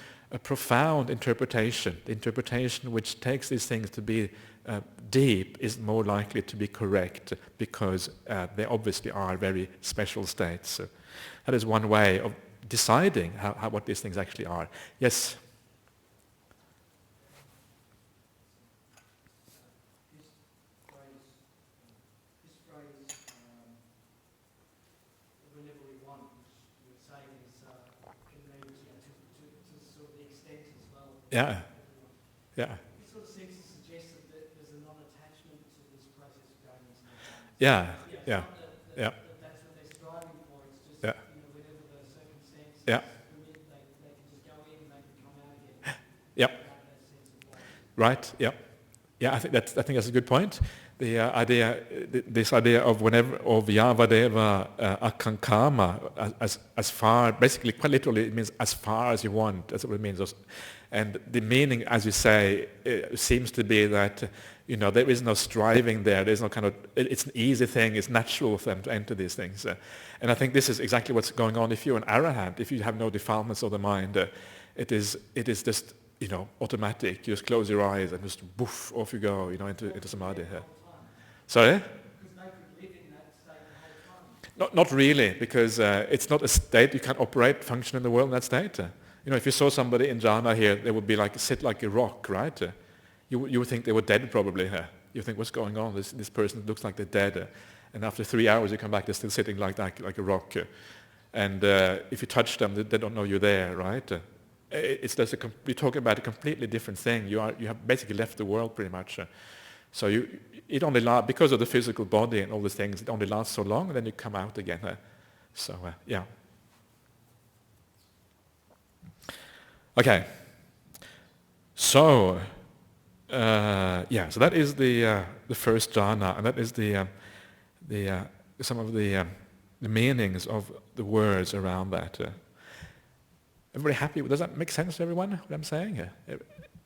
profound interpretation, the interpretation which takes these things to be deep, is more likely to be correct, because they obviously are very special states. That is one way of deciding what these things actually are. Yes? This phrase, whenever we want, you would say can mean to sort of the extent as well. Yeah. Yeah. It sort of seems to suggest that there's a non-attachment to this process of going into the Yeah. Yeah. Yeah. That's what they're striving for. It's just, Yeah. Whenever the circumstances Yeah. permit, they can just go in and they can come out again. Yep. Without that sense of loss. Right. Yep. Yeah. I think that's a good point. The this idea of yavadeva akankama, as far, basically quite literally it means as far as you want. That's what it means. And the meaning, as you say, seems to be that there is no striving there. There's no kind of, it's an easy thing. It's natural for them to enter these things. And I think this is exactly what's going on. If you're an arahant, if you have no defilements of the mind, it is just automatic. You just close your eyes and just woof, off you go, into samadhi. Sorry? Because they could live in that state the whole time. Not really, because it's not a state. You can't operate, function in the world in that state. If you saw somebody in jhana here, they would be sit like a rock, right? You would think they were dead probably. You think, what's going on? This person looks like they're dead. And after 3 hours you come back, they're still sitting like that, like a rock. And if you touch them, they don't know you're there, right? It's just we're talking about a completely different thing. You have basically left the world pretty much. So it only lasts, because of the physical body and all the things, it only lasts so long, and then you come out again. So yeah. Okay. So so that is the first jhana, and that is some of the meanings of the words around that. Everybody happy? Does that make sense to everyone, what I'm saying?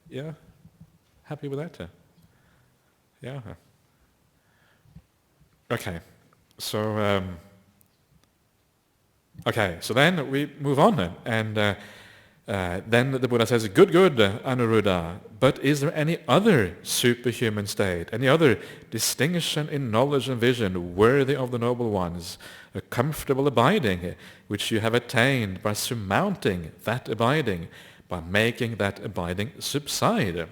Yeah? Happy with that? Yeah? Okay. So, so then we move on, and then the Buddha says, good, Anuruddha, but is there any other superhuman state, any other distinction in knowledge and vision worthy of the noble ones, a comfortable abiding, which you have attained by surmounting that abiding, by making that abiding subside?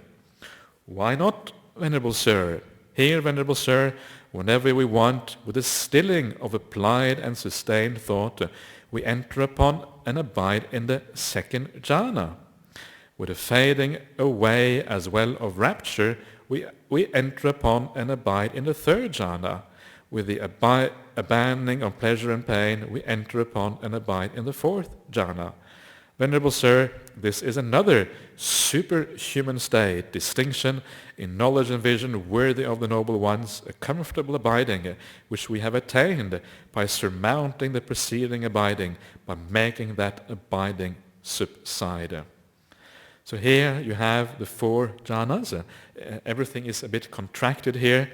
Why not, Venerable Sir? Here, Venerable Sir, whenever we want, with a stilling of applied and sustained thought, we enter upon and abide in the second jhana. With a fading away as well of rapture, we enter upon and abide in the third jhana. With the abandoning of pleasure and pain, we enter upon and abide in the fourth jhana. Venerable Sir, this is another superhuman state, distinction in knowledge and vision worthy of the noble ones, a comfortable abiding, which we have attained by surmounting the preceding abiding, by making that abiding subside. So here you have the four jhanas. Everything is a bit contracted here,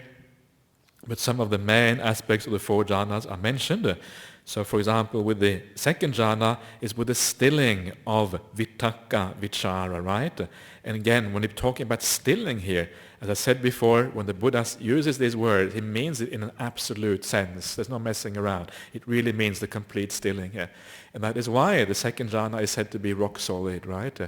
but some of the main aspects of the four jhanas are mentioned. So for example, with the second jhana is with the stilling of vitakka, vichara, right? And again, when we're talking about stilling here, as I said before, when the Buddha uses this word, he means it in an absolute sense. There's no messing around. It really means the complete stilling here. And that is why the second jhana is said to be rock solid, right?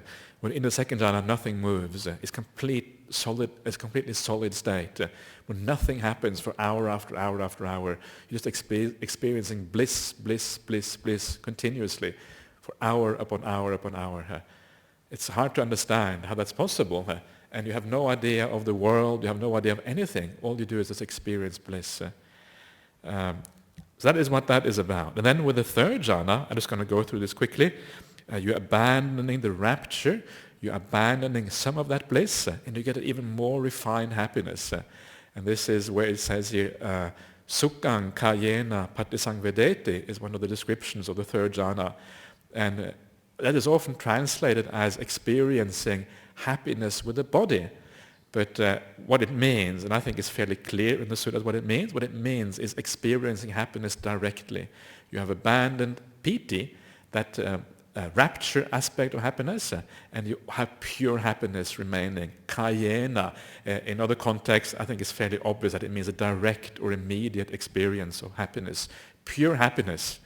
When in the second jhana nothing moves. It's completely solid state. When nothing happens for hour after hour after hour, you're just experiencing bliss, bliss, bliss, bliss continuously for hour upon hour upon hour. It's hard to understand how that's possible. And you have no idea of the world, you have no idea of anything. All you do is just experience bliss. So that is what that is about. And then with the third jhana, I'm just going to go through this quickly. You're abandoning the rapture, you're abandoning some of that bliss, and you get an even more refined happiness. And this is where it says here, sukkang kayena patisangvedeti is one of the descriptions of the third jhana. And that is often translated as experiencing happiness with the body. But what it means, and I think it's fairly clear in the suttas what it means is experiencing happiness directly. You have abandoned piti, that rapture aspect of happiness, and you have pure happiness remaining. Kayena, in other contexts, I think it's fairly obvious that it means a direct or immediate experience of happiness. Pure happiness.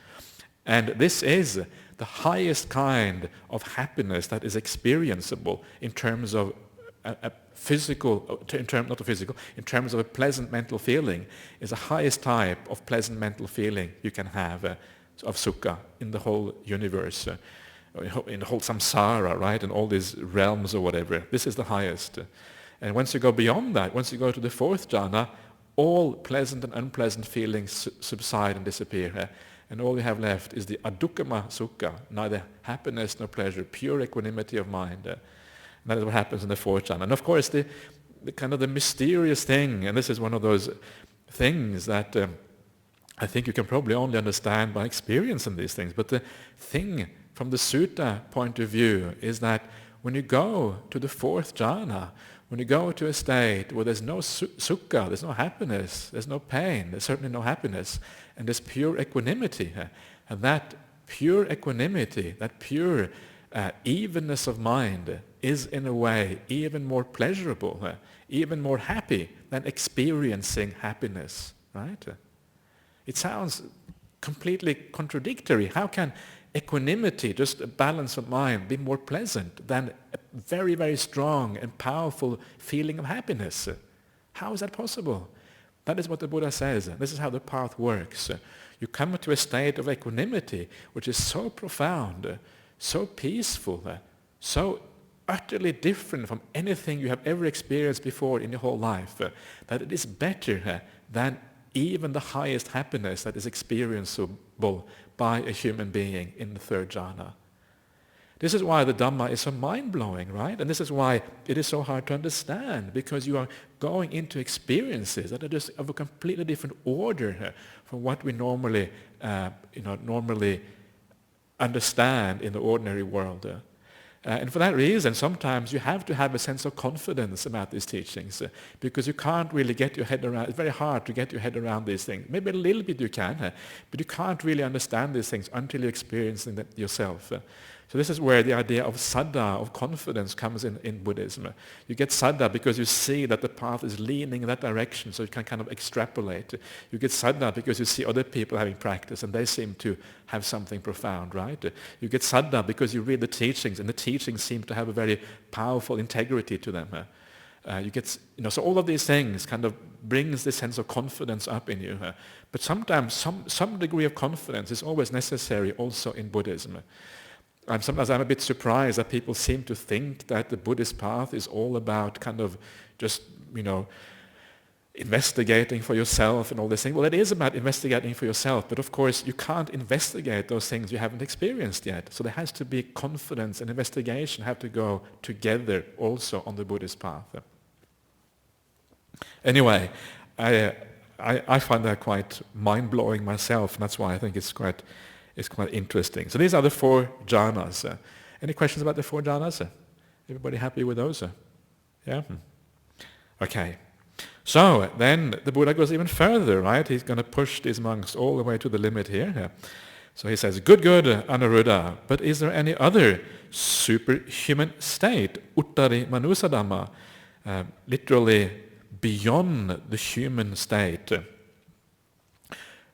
And this is the highest kind of happiness that is experienceable in terms of in terms of a pleasant mental feeling, is the highest type of pleasant mental feeling you can have of sukha in the whole universe, in the whole samsara, right, in all these realms or whatever. This is the highest. And once you go beyond that, once you go to the fourth jhana, all pleasant and unpleasant feelings subside and disappear. And all you have left is the adukkama sukha, neither happiness nor pleasure, pure equanimity of mind. And that is what happens in the fourth jhana. And of course, the kind of the mysterious thing, and this is one of those things that I think you can probably only understand by experiencing these things, but the thing from the sutta point of view is that when you go to the fourth jhana, when you go to a state where there's no sukha, there's no happiness, there's no pain, there's certainly no happiness, and there's pure equanimity, and that pure equanimity, that pure evenness of mind is in a way even more pleasurable, even more happy than experiencing happiness, right? It sounds completely contradictory. How can equanimity, just a balance of mind, be more pleasant than a very, very strong and powerful feeling of happiness? How is that possible? That is what the Buddha says. This is how the path works. You come to a state of equanimity which is so profound, so peaceful, so utterly different from anything you have ever experienced before in your whole life, that it is better than even the highest happiness that is experienceable by a human being in the third jhana. This is why the Dhamma is so mind-blowing, right? And this is why it is so hard to understand, because you are going into experiences that are just of a completely different order from what we normally understand in the ordinary world. And for that reason, sometimes you have to have a sense of confidence about these teachings, because you can't really get your head around, it's very hard to get your head around these things. Maybe a little bit you can, but you can't really understand these things until you experience them yourself. So this is where the idea of saddha, of confidence, comes in Buddhism. You get saddha because you see that the path is leaning in that direction, so you can kind of extrapolate. You get saddha because you see other people having practice, and they seem to have something profound, right? You get saddha because you read the teachings, and the teachings seem to have a very powerful integrity to them. So all of these things kind of brings this sense of confidence up in you. But sometimes some degree of confidence is always necessary also in Buddhism. Sometimes I'm a bit surprised that people seem to think that the Buddhist path is all about kind of just, investigating for yourself and all this thing. Well, it is about investigating for yourself, but of course you can't investigate those things you haven't experienced yet. So there has to be confidence and investigation have to go together also on the Buddhist path. Anyway, I find that quite mind-blowing myself, and that's why I think it's quite interesting. So these are the 4 jhanas. Any questions about the 4 jhanas? Everybody happy with those? Yeah? Okay. So then the Buddha goes even further, right? He's going to push these monks all the way to the limit here. So he says, good, Anuruddha, but is there any other superhuman state, uttari manusadhamma, literally beyond the human state,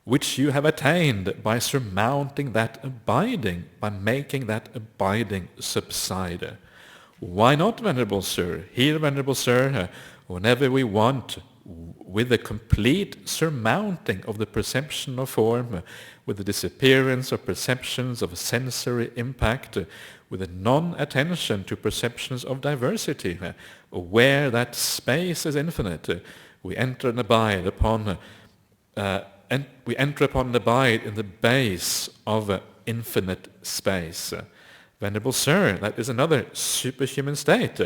which you have attained by surmounting that abiding, by making that abiding subside? Why not, Venerable Sir? Here, Venerable Sir, whenever we want, with the complete surmounting of the perception of form, with the disappearance of perceptions of sensory impact, with a non-attention to perceptions of diversity, aware that space is infinite, we enter and abide upon, and we enter upon and abide in the base of infinite space. Venerable Sir, that is another superhuman state.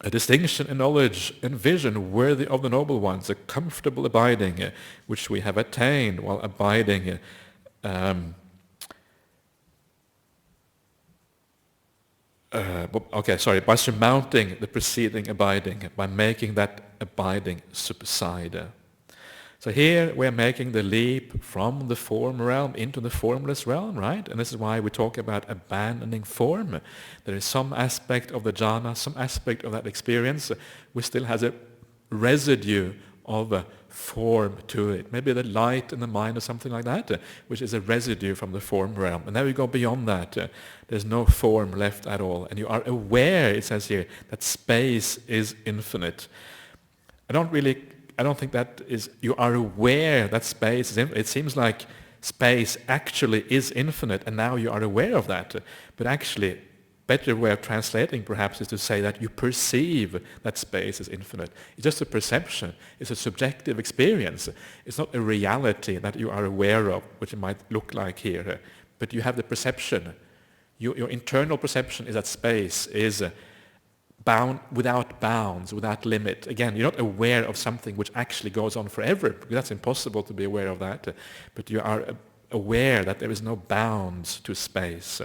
A distinction in knowledge and vision worthy of the noble ones, a comfortable abiding which we have attained while abiding by surmounting the preceding abiding, by making that abiding subside. So here we're making the leap from the form realm into the formless realm, right? And this is why we talk about abandoning form. There is some aspect of the jhana, some aspect of that experience, which still has a residue of a form to it. Maybe the light in the mind or something like that, which is a residue from the form realm. And now we go beyond that. There's no form left at all. And you are aware, it says here, that space is infinite. I don't think that is, you are aware that space is infinite. It seems like space actually is infinite, and now you are aware of that. But actually, better way of translating perhaps is to say that you perceive that space is infinite. It's just a perception. It's a subjective experience. It's not a reality that you are aware of, which it might look like here. But you have the perception. Your internal perception is that space is bound, without bounds, without limit. Again, you're not aware of something which actually goes on forever, because that's impossible to be aware of that. But you are aware that there is no bounds to space.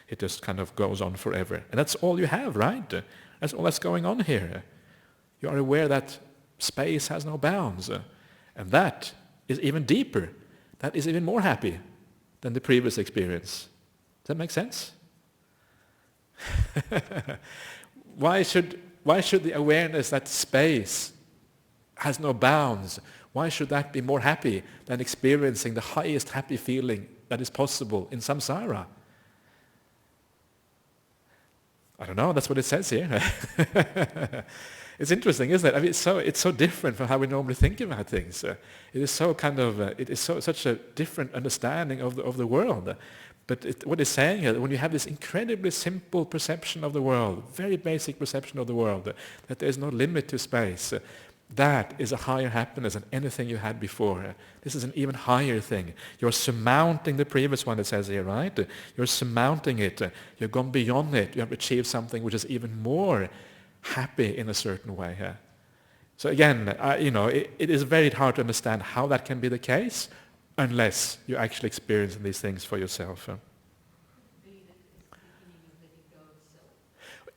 It just kind of goes on forever. And that's all you have, right? That's all that's going on here. You are aware that space has no bounds. And that is even deeper. That is even more happy than the previous experience. Does that make sense? Why should the awareness that space has no bounds, why should that be more happy than experiencing the highest happy feeling that is possible in samsara? I don't know, that's what it says here. It's interesting, isn't it? I mean, it's so different from how we normally think about things. It is so such a different understanding of the world. But what it's saying here, when you have this incredibly simple perception of the world, very basic perception of the world, that there is no limit to space, that is a higher happiness than anything you had before. This is an even higher thing. You're surmounting the previous one, it says here, right? You're surmounting it. You've gone beyond it. You have achieved something which is even more happy in a certain way. So again, it is very hard to understand how that can be the case, unless you actually experience these things for yourself.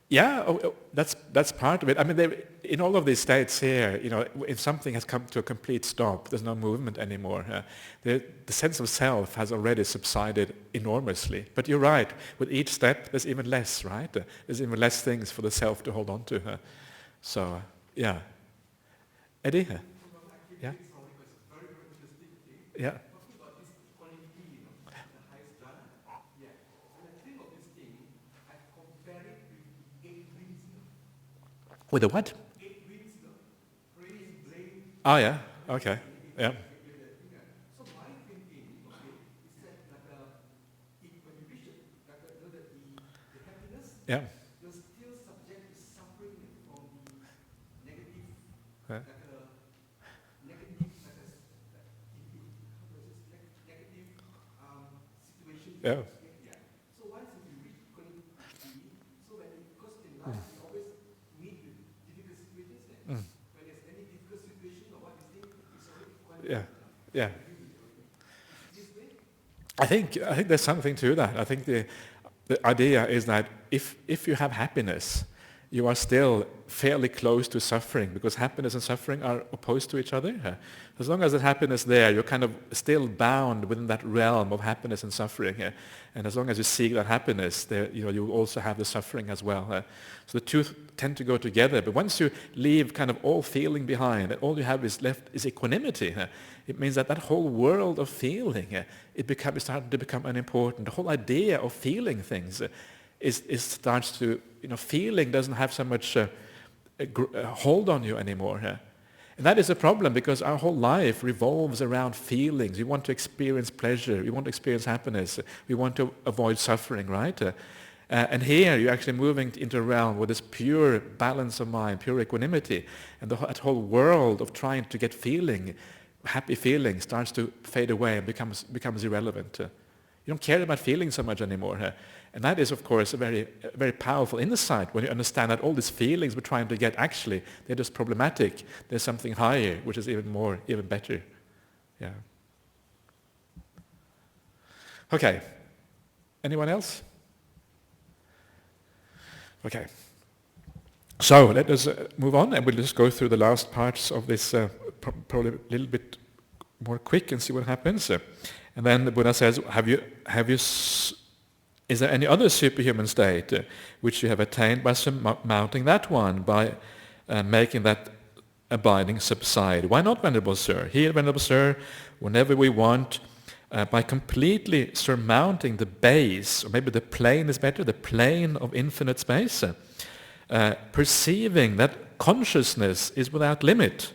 Yeah, that's part of it. I mean, in all of these states here, if something has come to a complete stop, there's no movement anymore. The sense of self has already subsided enormously. But you're right, with each step, there's even less, right? There's even less things for the self to hold on to. So, yeah. Eddie? Yeah? Yeah. With a what? Oh, yeah. Okay. Yeah. So my thinking, okay, is that if when you reach the happiness, Yeah. you're still subject to suffering from the negative, Yeah. negative, negative situation. Yeah. Yeah. So once you reach equanimity, so because in life we always meet with difficult situations. When there's any difficult situation or what you think, it's already equanimity. Yeah. Yeah. This way. I think there's something to that. I think the idea is that if you have happiness, you are still fairly close to suffering, because happiness and suffering are opposed to each other. As long as there's happiness there, you're kind of still bound within that realm of happiness and suffering. And as long as you seek that happiness, there, you also have the suffering as well. So the two tend to go together. But once you leave kind of all feeling behind, and all you have is left is equanimity, it means that whole world of feeling, it's starting to become unimportant. The whole idea of feeling things starts to, feeling doesn't have so much hold on you anymore. And that is a problem, because our whole life revolves around feelings. We want to experience pleasure. We want to experience happiness. We want to avoid suffering, right? And here you're actually moving into a realm where there's pure balance of mind, pure equanimity. And that whole world of trying to get happy feeling starts to fade away and becomes irrelevant. You don't care about feeling so much anymore. And that is, of course, a very, very powerful insight when you understand that all these feelings we're trying to get, actually, they're just problematic. There's something higher, which is even better. Yeah. Okay. Anyone else? Okay. So let us move on, and we'll just go through the last parts of this, probably a little bit more quick, and see what happens. And then the Buddha says, is there any other superhuman state which you have attained by surmounting that one, by making that abiding subside? Why not, Venerable Sir? Here, Venerable Sir, whenever we want, by completely surmounting the base, or maybe the plane is better, the plane of infinite space, perceiving that consciousness is without limit,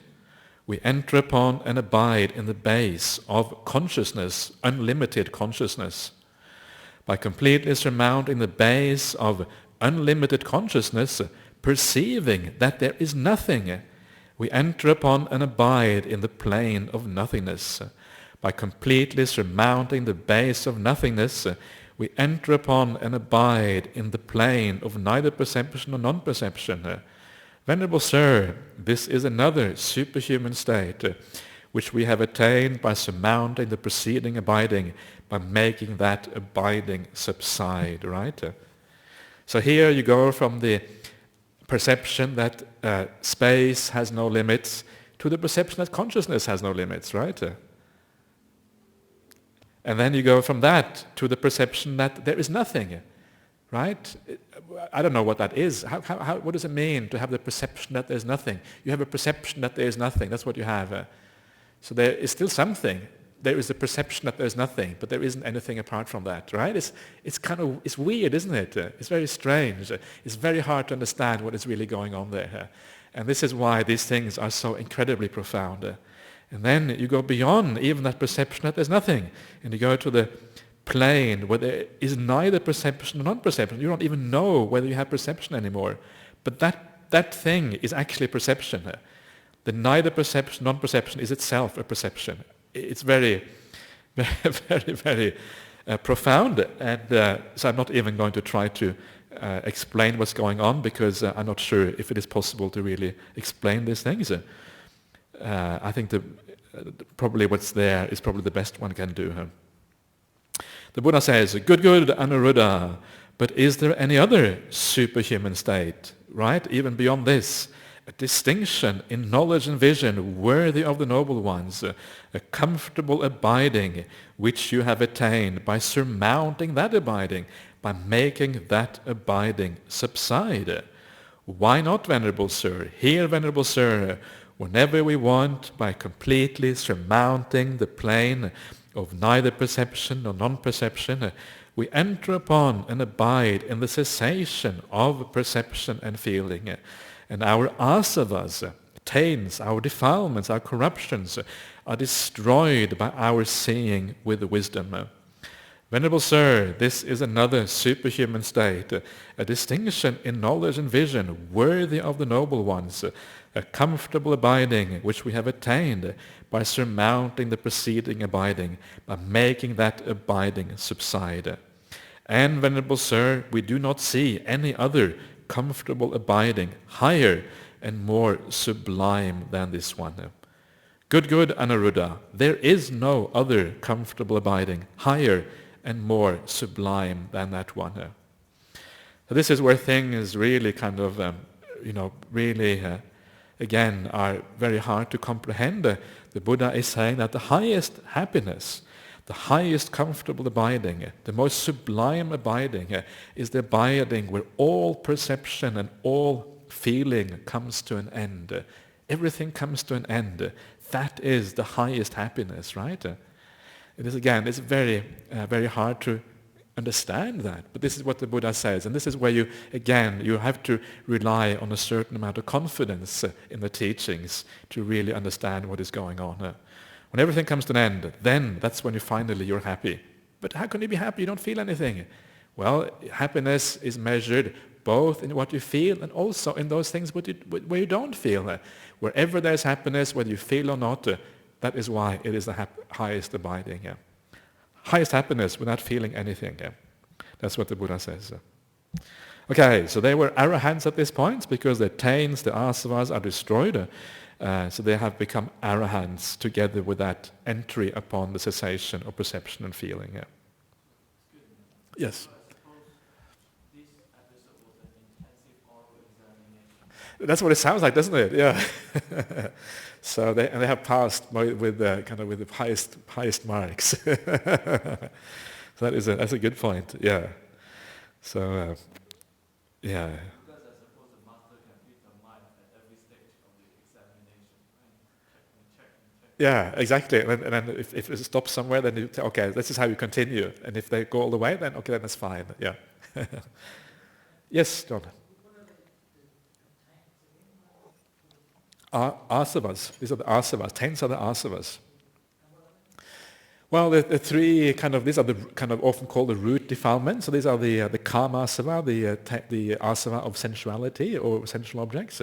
we enter upon and abide in the base of consciousness, unlimited consciousness. By completely surmounting the base of unlimited consciousness, perceiving that there is nothing, we enter upon and abide in the plane of nothingness. By completely surmounting the base of nothingness, we enter upon and abide in the plane of neither perception nor non-perception. Venerable Sir, this is another superhuman state which we have attained by surmounting the preceding abiding, by making that abiding subside, right? So here you go from the perception that space has no limits to the perception that consciousness has no limits, right? And then you go from that to the perception that there is nothing, right? I don't know what that is. What does it mean to have the perception that there's nothing? You have a perception that there is nothing. That's what you have. So there is still something. There is the perception that there's nothing, but there isn't anything apart from that, right? It's weird, isn't it? It's very strange. It's very hard to understand what is really going on there. And this is why these things are so incredibly profound. And then you go beyond even that perception that there's nothing, and you go to the plane where there is neither perception nor non-perception. You don't even know whether you have perception anymore. But that thing is actually perception. The neither perception, non-perception is itself a perception. It's very, very, very profound. And so I'm not even going to try to explain what's going on, because I'm not sure if it is possible to really explain these things. I think probably what's there is probably the best one can do. The Buddha says, good, Anuruddha, but is there any other superhuman state, right? Even beyond this, a distinction in knowledge and vision worthy of the noble ones, a comfortable abiding which you have attained by surmounting that abiding, by making that abiding subside. Why not, Venerable Sir? Here, Venerable Sir, whenever we want, by completely surmounting the plane of neither perception nor non-perception, we enter upon and abide in the cessation of perception and feeling. And our asavas, taints, our defilements, our corruptions are destroyed by our seeing with wisdom. Venerable Sir, this is another superhuman state, a distinction in knowledge and vision worthy of the noble ones, a comfortable abiding which we have attained by surmounting the preceding abiding, by making that abiding subside. And, Venerable Sir, we do not see any other comfortable abiding higher and more sublime than this one. Good Anuruddha, there is no other comfortable abiding higher and more sublime than that one. So this is where things really kind of, again, are very hard to comprehend. The Buddha is saying that the highest happiness, the highest comfortable abiding, the most sublime abiding is the abiding where all perception and all feeling comes to an end. Everything comes to an end. That is the highest happiness, right? It is, again, it's very, very hard to understand that. But this is what the Buddha says. And this is where you have to rely on a certain amount of confidence in the teachings to really understand what is going on. When everything comes to an end, then that's when you're happy. But how can you be happy? You don't feel anything. Well, happiness is measured both in what you feel and also in those things where you don't feel. Wherever there's happiness, whether you feel or not, that is why it is the highest abiding. Highest happiness without feeling anything. That's what the Buddha says. Okay, so they were arahants at this point because their taints, the asavas, are destroyed. So they have become arahants together with that entry upon the cessation of perception and feeling. Yes? That's what it sounds like, doesn't it? Yeah. So they have passed with the highest marks. So that's a good point. Yeah. So yeah. Because I suppose the master can read the mind at every stage of the examination, right? Check. Yeah, exactly. And then if it stops somewhere, then you tell, okay, this is how you continue. And if they go all the way, then okay, then that's fine. Yeah. Yes, John. Asavas. These are the asavas. Taints are the asavas. Well, the three these are the often called the root defilements. So these are the kama asava, the asava of sensuality or sensual objects.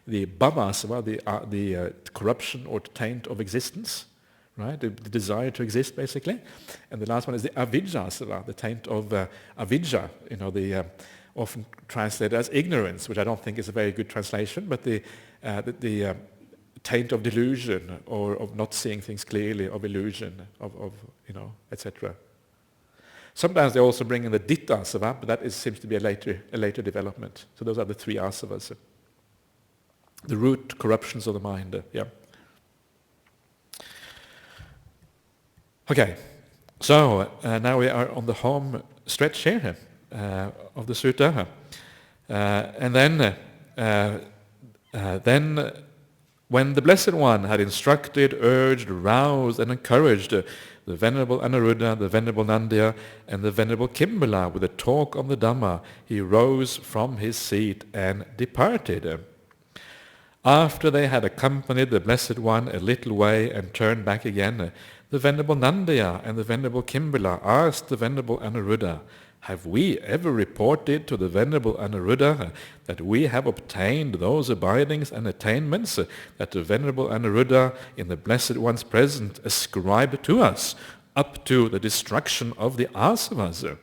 The bhava asava, the corruption or taint of existence, right? The desire to exist, basically. And the last one is the avidya asava, the taint of avidya. The often translated as ignorance, which I don't think is a very good translation, but the taint of delusion or of not seeing things clearly, of illusion, of etc. Sometimes they also bring in the ditta asava, but that seems to be a later development. So those are the three asavas. The root corruptions of the mind. Yeah. Okay, so now we are on the home stretch here of the sutta. And then when the Blessed One had instructed, urged, aroused, and encouraged the Venerable Anuruddha, the Venerable Nandya, and the Venerable Kimbala with a talk on the Dhamma, he rose from his seat and departed. After they had accompanied the Blessed One a little way and turned back again, the Venerable Nandya and the Venerable Kimbala asked the Venerable Anuruddha, "Have we ever reported to the Venerable Anuruddha that we have obtained those abidings and attainments that the Venerable Anuruddha in the Blessed One's presence ascribed to us up to the destruction of the asavas?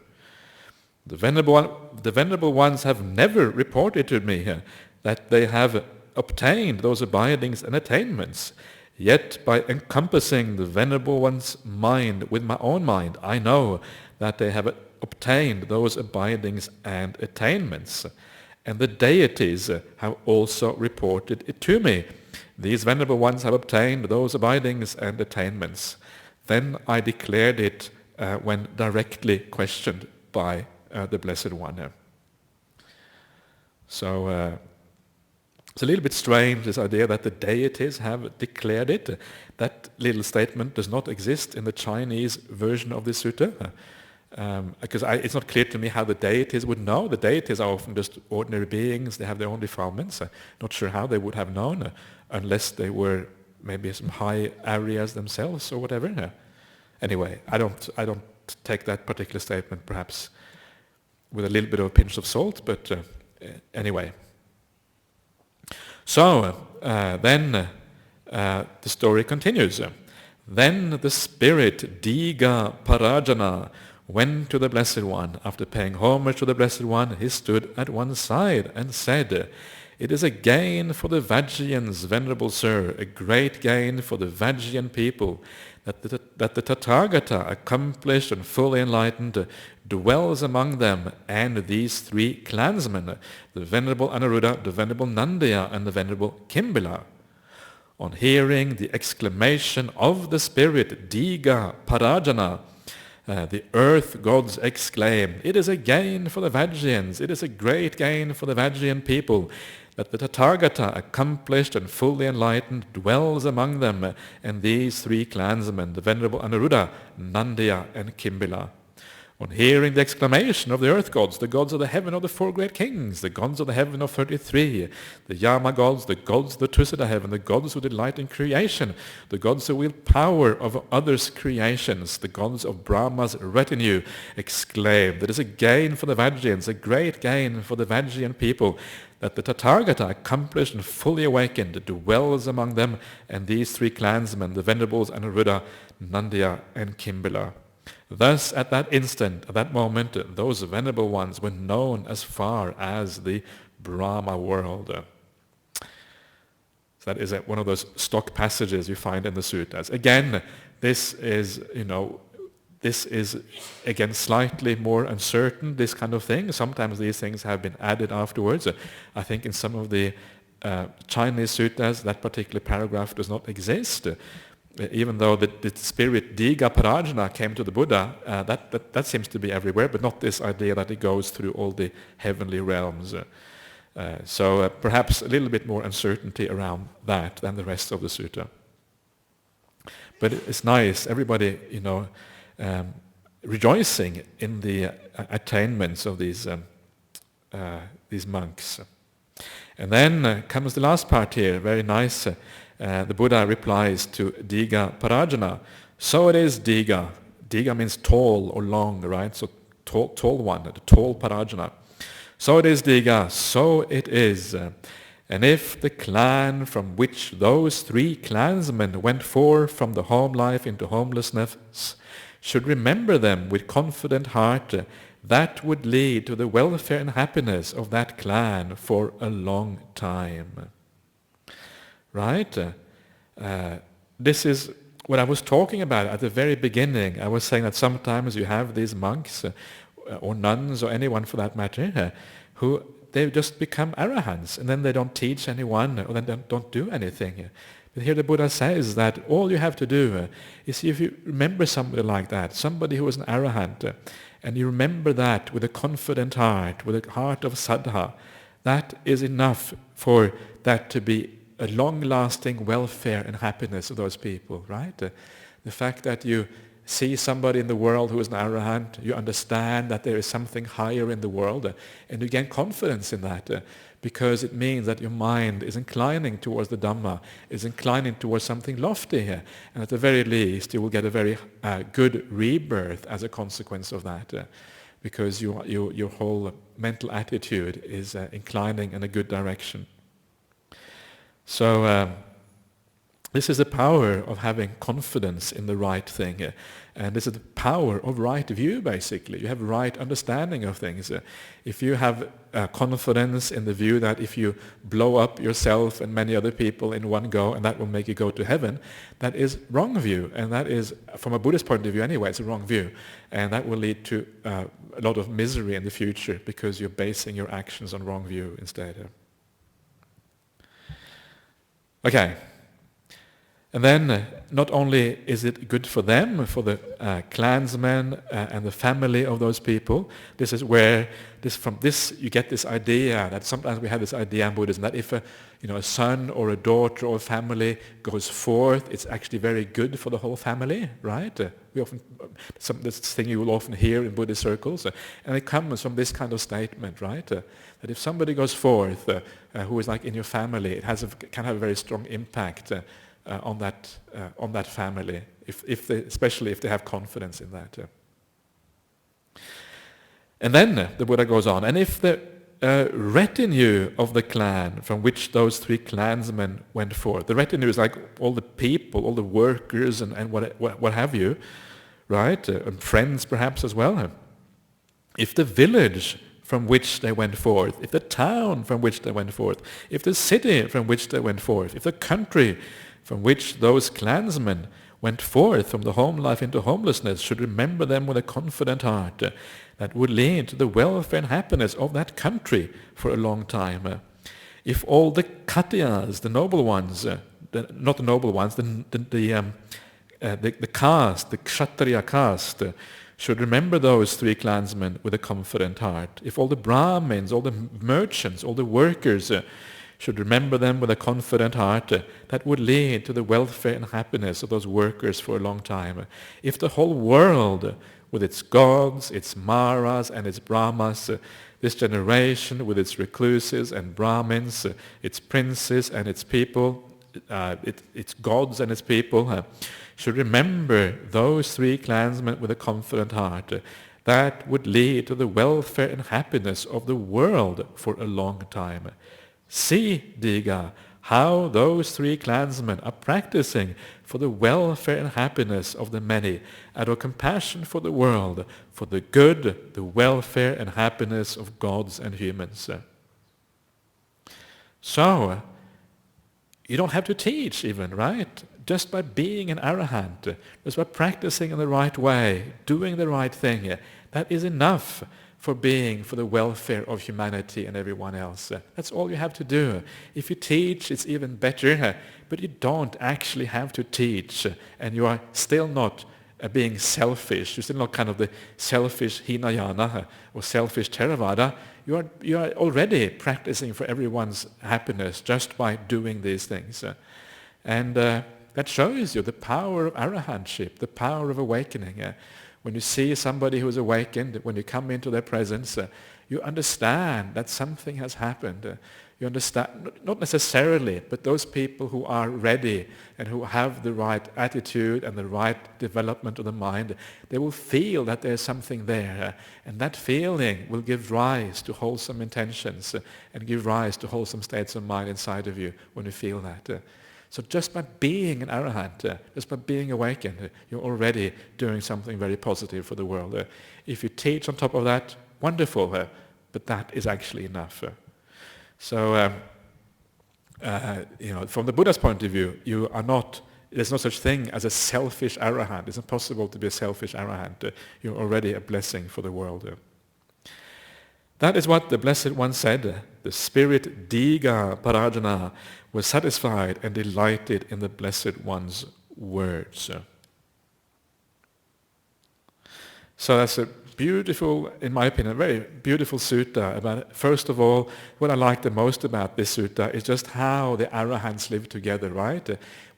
The Venerable Ones have never reported to me that they have obtained those abidings and attainments. Yet by encompassing the Venerable One's mind with my own mind, I know that they have obtained those abidings and attainments. And the deities have also reported it to me. These Venerable Ones have obtained those abidings and attainments. Then I declared it when directly questioned by the Blessed One." So it's a little bit strange, this idea that the deities have declared it. That little statement does not exist in the Chinese version of the sutta. Because it's not clear to me how the deities would know. The deities are often just ordinary beings. They have their own defilements. I'm not sure how they would have known unless they were maybe some high areas themselves or whatever. Anyway, I don't take that particular statement perhaps with a little bit of a pinch of salt, but anyway. So then the story continues. Then the spirit Diga Parajana went to the Blessed One. After paying homage to the Blessed One, he stood at one side and said, "It is a gain for the Vajjayans, Venerable Sir, a great gain for the Vajjayan people, that the Tathagata, accomplished and fully enlightened, dwells among them, and these three clansmen, the Venerable Anuruddha, the Venerable Nandaya, and the Venerable Kimbila." On hearing the exclamation of the spirit Diga Parajana, the earth gods exclaim, "It is a gain for the Vajjayans, it is a great gain for the Vajjayan people, that the Tathagata, accomplished and fully enlightened, dwells among them, and these three clansmen, the Venerable Anuruddha, Nandaya, and Kimbila." On hearing the exclamation of the earth gods, the gods of the heaven of the four great kings, the gods of the heaven of 33, the Yama gods, the gods of the Tusita heaven, the gods who delight in creation, the gods who wield power of others' creations, the gods of Brahma's retinue, exclaimed, "It is a gain for the Vajjayans, a great gain for the Vajjayan people, that the Tathagata, accomplished and fully awakened, dwells among them, and these three clansmen, the Venerables Anuruddha, Nandaya, and Kimbila." Thus, at that instant, at that moment, those venerable ones were known as far as the Brahma world. So that is one of those stock passages you find in the suttas. Again, this is again slightly more uncertain, this kind of thing. Sometimes these things have been added afterwards. I think in some of the Chinese suttas, that particular paragraph does not exist. Even though the spirit Diga Parajana came to the Buddha, that seems to be everywhere, but not this idea that it goes through all the heavenly realms. So perhaps a little bit more uncertainty around that than the rest of the sutta. But it's nice, everybody, rejoicing in the attainments of these monks. And then comes the last part here, very nice. The Buddha replies to Diga Parajana, "So it is, Diga." Diga means tall or long, right? So tall one, the tall Parajana. "So it is, Diga, so it is. And if the clan from which those three clansmen went forth from the home life into homelessness should remember them with confident heart, that would lead to the welfare and happiness of that clan for a long time." Right? This is what I was talking about at the very beginning. I was saying that sometimes you have these monks or nuns or anyone for that matter who they just become arahants and then they don't teach anyone or then they don't do anything. But here the Buddha says that all you have to do is if you remember somebody like that, somebody who is an arahant, and you remember that with a confident heart, with a heart of saddha, that is enough for that to be a long-lasting welfare and happiness of those people, right? The fact that you see somebody in the world who is an arahant, you understand that there is something higher in the world, and you gain confidence in that, because it means that your mind is inclining towards the Dhamma, is inclining towards something lofty here, and at the very least you will get a very good rebirth as a consequence of that, because your whole mental attitude is inclining in a good direction. So this is the power of having confidence in the right thing. And this is the power of right view, basically. You have right understanding of things. If you have confidence in the view that if you blow up yourself and many other people in one go, and that will make you go to heaven, that is wrong view. And that is, from a Buddhist point of view anyway, it's a wrong view. And that will lead to a lot of misery in the future because you're basing your actions on wrong view instead. Okay. And then not only is it good for them, for the clansmen and the family of those people, this is where from this you get this idea that sometimes we have this idea in Buddhism that if a son or a daughter or a family goes forth, it's actually very good for the whole family, right? We often this thing you will often hear in Buddhist circles, and it comes from this kind of statement, right? That if somebody goes forth who is like in your family, it can have a very strong impact on that family, especially if they have confidence in that. And then the Buddha goes on, and if the retinue of the clan from which those 3 clansmen went forth, the retinue is like all the people, all the workers and what have you, right? And friends perhaps as well. If the village from which they went forth, if the town from which they went forth, if the city from which they went forth, if the country from which those clansmen went forth from the home life into homelessness should remember them with a confident heart, that would lead to the welfare and happiness of that country for a long time. If all the Katyas, the noble ones, not the noble ones, the caste, the Kshatriya caste, should remember those 3 clansmen with a confident heart. If all the Brahmins, all the merchants, all the workers should remember them with a confident heart, that would lead to the welfare and happiness of those workers for a long time. If the whole world, with its gods, its maras and its brahmas, this generation with its recluses and brahmins, its princes and its people, its gods and its people, should remember those 3 clansmen with a confident heart, that would lead to the welfare and happiness of the world for a long time. See, Diga, how those 3 clansmen are practicing for the welfare and happiness of the many, out of compassion for the world, for the good, the welfare and happiness of gods and humans. So, you don't have to teach even, right? Just by being an arahant, just by practicing in the right way, doing the right thing, that is enough for the welfare of humanity and everyone else. That's all you have to do. If you teach, it's even better, but you don't actually have to teach, and you are still not being selfish. You're still not kind of the selfish Hinayana or selfish Theravada. You are already practicing for everyone's happiness just by doing these things. And that shows you the power of arahantship, the power of awakening. When you see somebody who is awakened, when you come into their presence, you understand that something has happened. You understand, not necessarily, but those people who are ready and who have the right attitude and the right development of the mind, they will feel that there's something there. And that feeling will give rise to wholesome intentions and give rise to wholesome states of mind inside of you when you feel that. So just by being an arahant, just by being awakened, you're already doing something very positive for the world. If you teach on top of that, wonderful, but that is actually enough. So, from the Buddha's point of view, there's no such thing as a selfish arahant. It's impossible to be a selfish arahant. You're already a blessing for the world. That is what the Blessed One said. The spirit Diga Parajana was satisfied and delighted in the Blessed One's words. So that's a beautiful, in my opinion, very beautiful sutta about, first of all, what I like the most about this sutta is just how the arahants live together, right?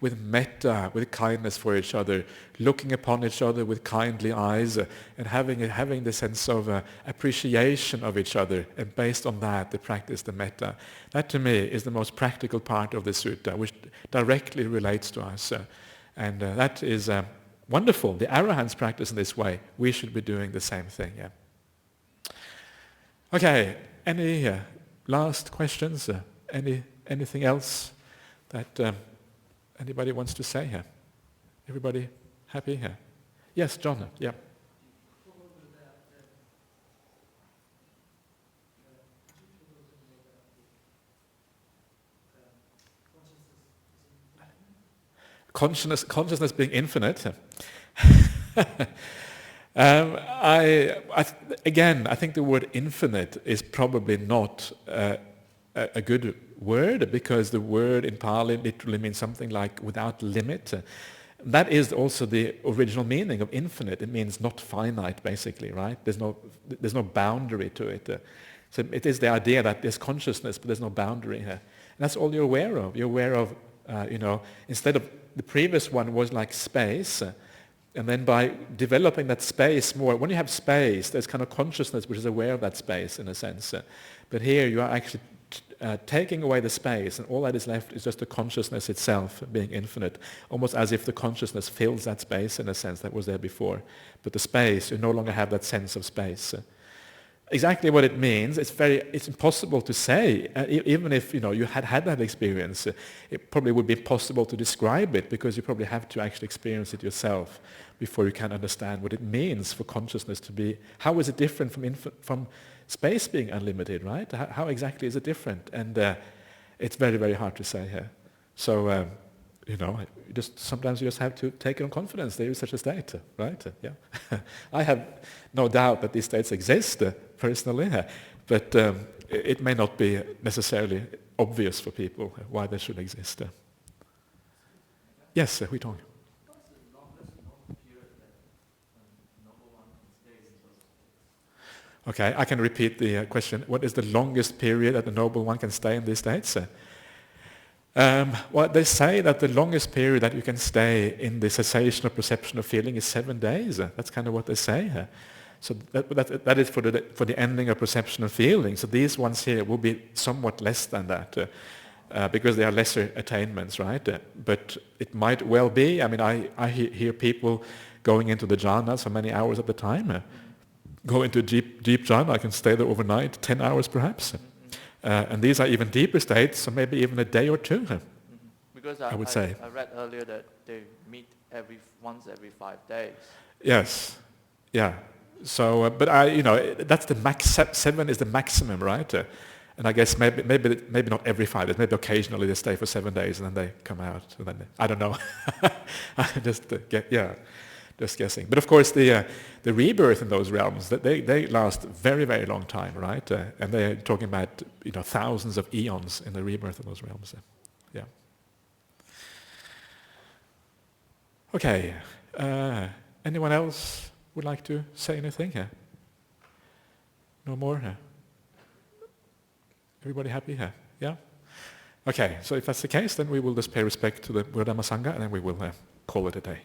With metta, with kindness for each other, looking upon each other with kindly eyes, and having the sense of appreciation of each other, and based on that, they practice the metta. That to me is the most practical part of the sutta, which directly relates to us. And that is wonderful. The arahants practice in this way. We should be doing the same thing. Yeah. Okay, any last questions? Anything else that anybody wants to say here? Everybody happy here? Yes, John. Yeah. Consciousness being infinite. I think the word infinite is probably not a good word, because the word in Pali literally means something like without limit. That is also the original meaning of infinite. It means not finite, basically, right? There's no boundary to it. So it is the idea that there's consciousness, but there's no boundary here. And that's all you're aware of. You're aware of, instead of the previous one was like space, and then by developing that space more, when you have space, there's kind of consciousness which is aware of that space in a sense. But here you are actually taking away the space, and all that is left is just the consciousness itself being infinite, almost as if the consciousness fills that space in a sense that was there before. But the space, you no longer have that sense of space. Exactly what it means, it's impossible to say. Even if you had that experience, it probably would be impossible to describe it, because you probably have to actually experience it yourself before you can understand what it means for consciousness to be. How is it different from space being unlimited, right? How exactly is it different? And it's very, very hard to say here. So, sometimes you just have to take it on confidence. There is such a state, right? Yeah. I have no doubt that these states exist personally, but it may not be necessarily obvious for people why they should exist. Yes, we talk. What's the longest known period that a noble one stays in those states? Okay, I can repeat the question. What is the longest period that a noble one can stay in these states? Well, they say that the longest period that you can stay in the cessation of perception of feeling is 7 days. That's kind of what they say. So that is for the ending of perception of feeling. So these ones here will be somewhat less than that, because they are lesser attainments, right? But it might well be. I mean, I hear people going into the jhanas for many hours at a time. Go into deep jhana, I can stay there overnight, 10 hours perhaps. And these are even deeper states, so maybe even a day or two. Because I would say. I read earlier that they meet once every 5 days. Yes, yeah. So, but that's the max. 7 is the maximum, right? And I guess maybe not every 5 days. Maybe occasionally they stay for 7 days and then they come out. And then I don't know. I just just guessing. But of course, the rebirth in those realms, they last very, very long time, right? And they're talking about thousands of eons in the rebirth of those realms. Yeah. Okay. Anyone else would like to say anything here? No more? Everybody happy here? Yeah? Okay, so if that's the case, then we will just pay respect to the Buddha Dhamma Sangha, and then we will call it a day.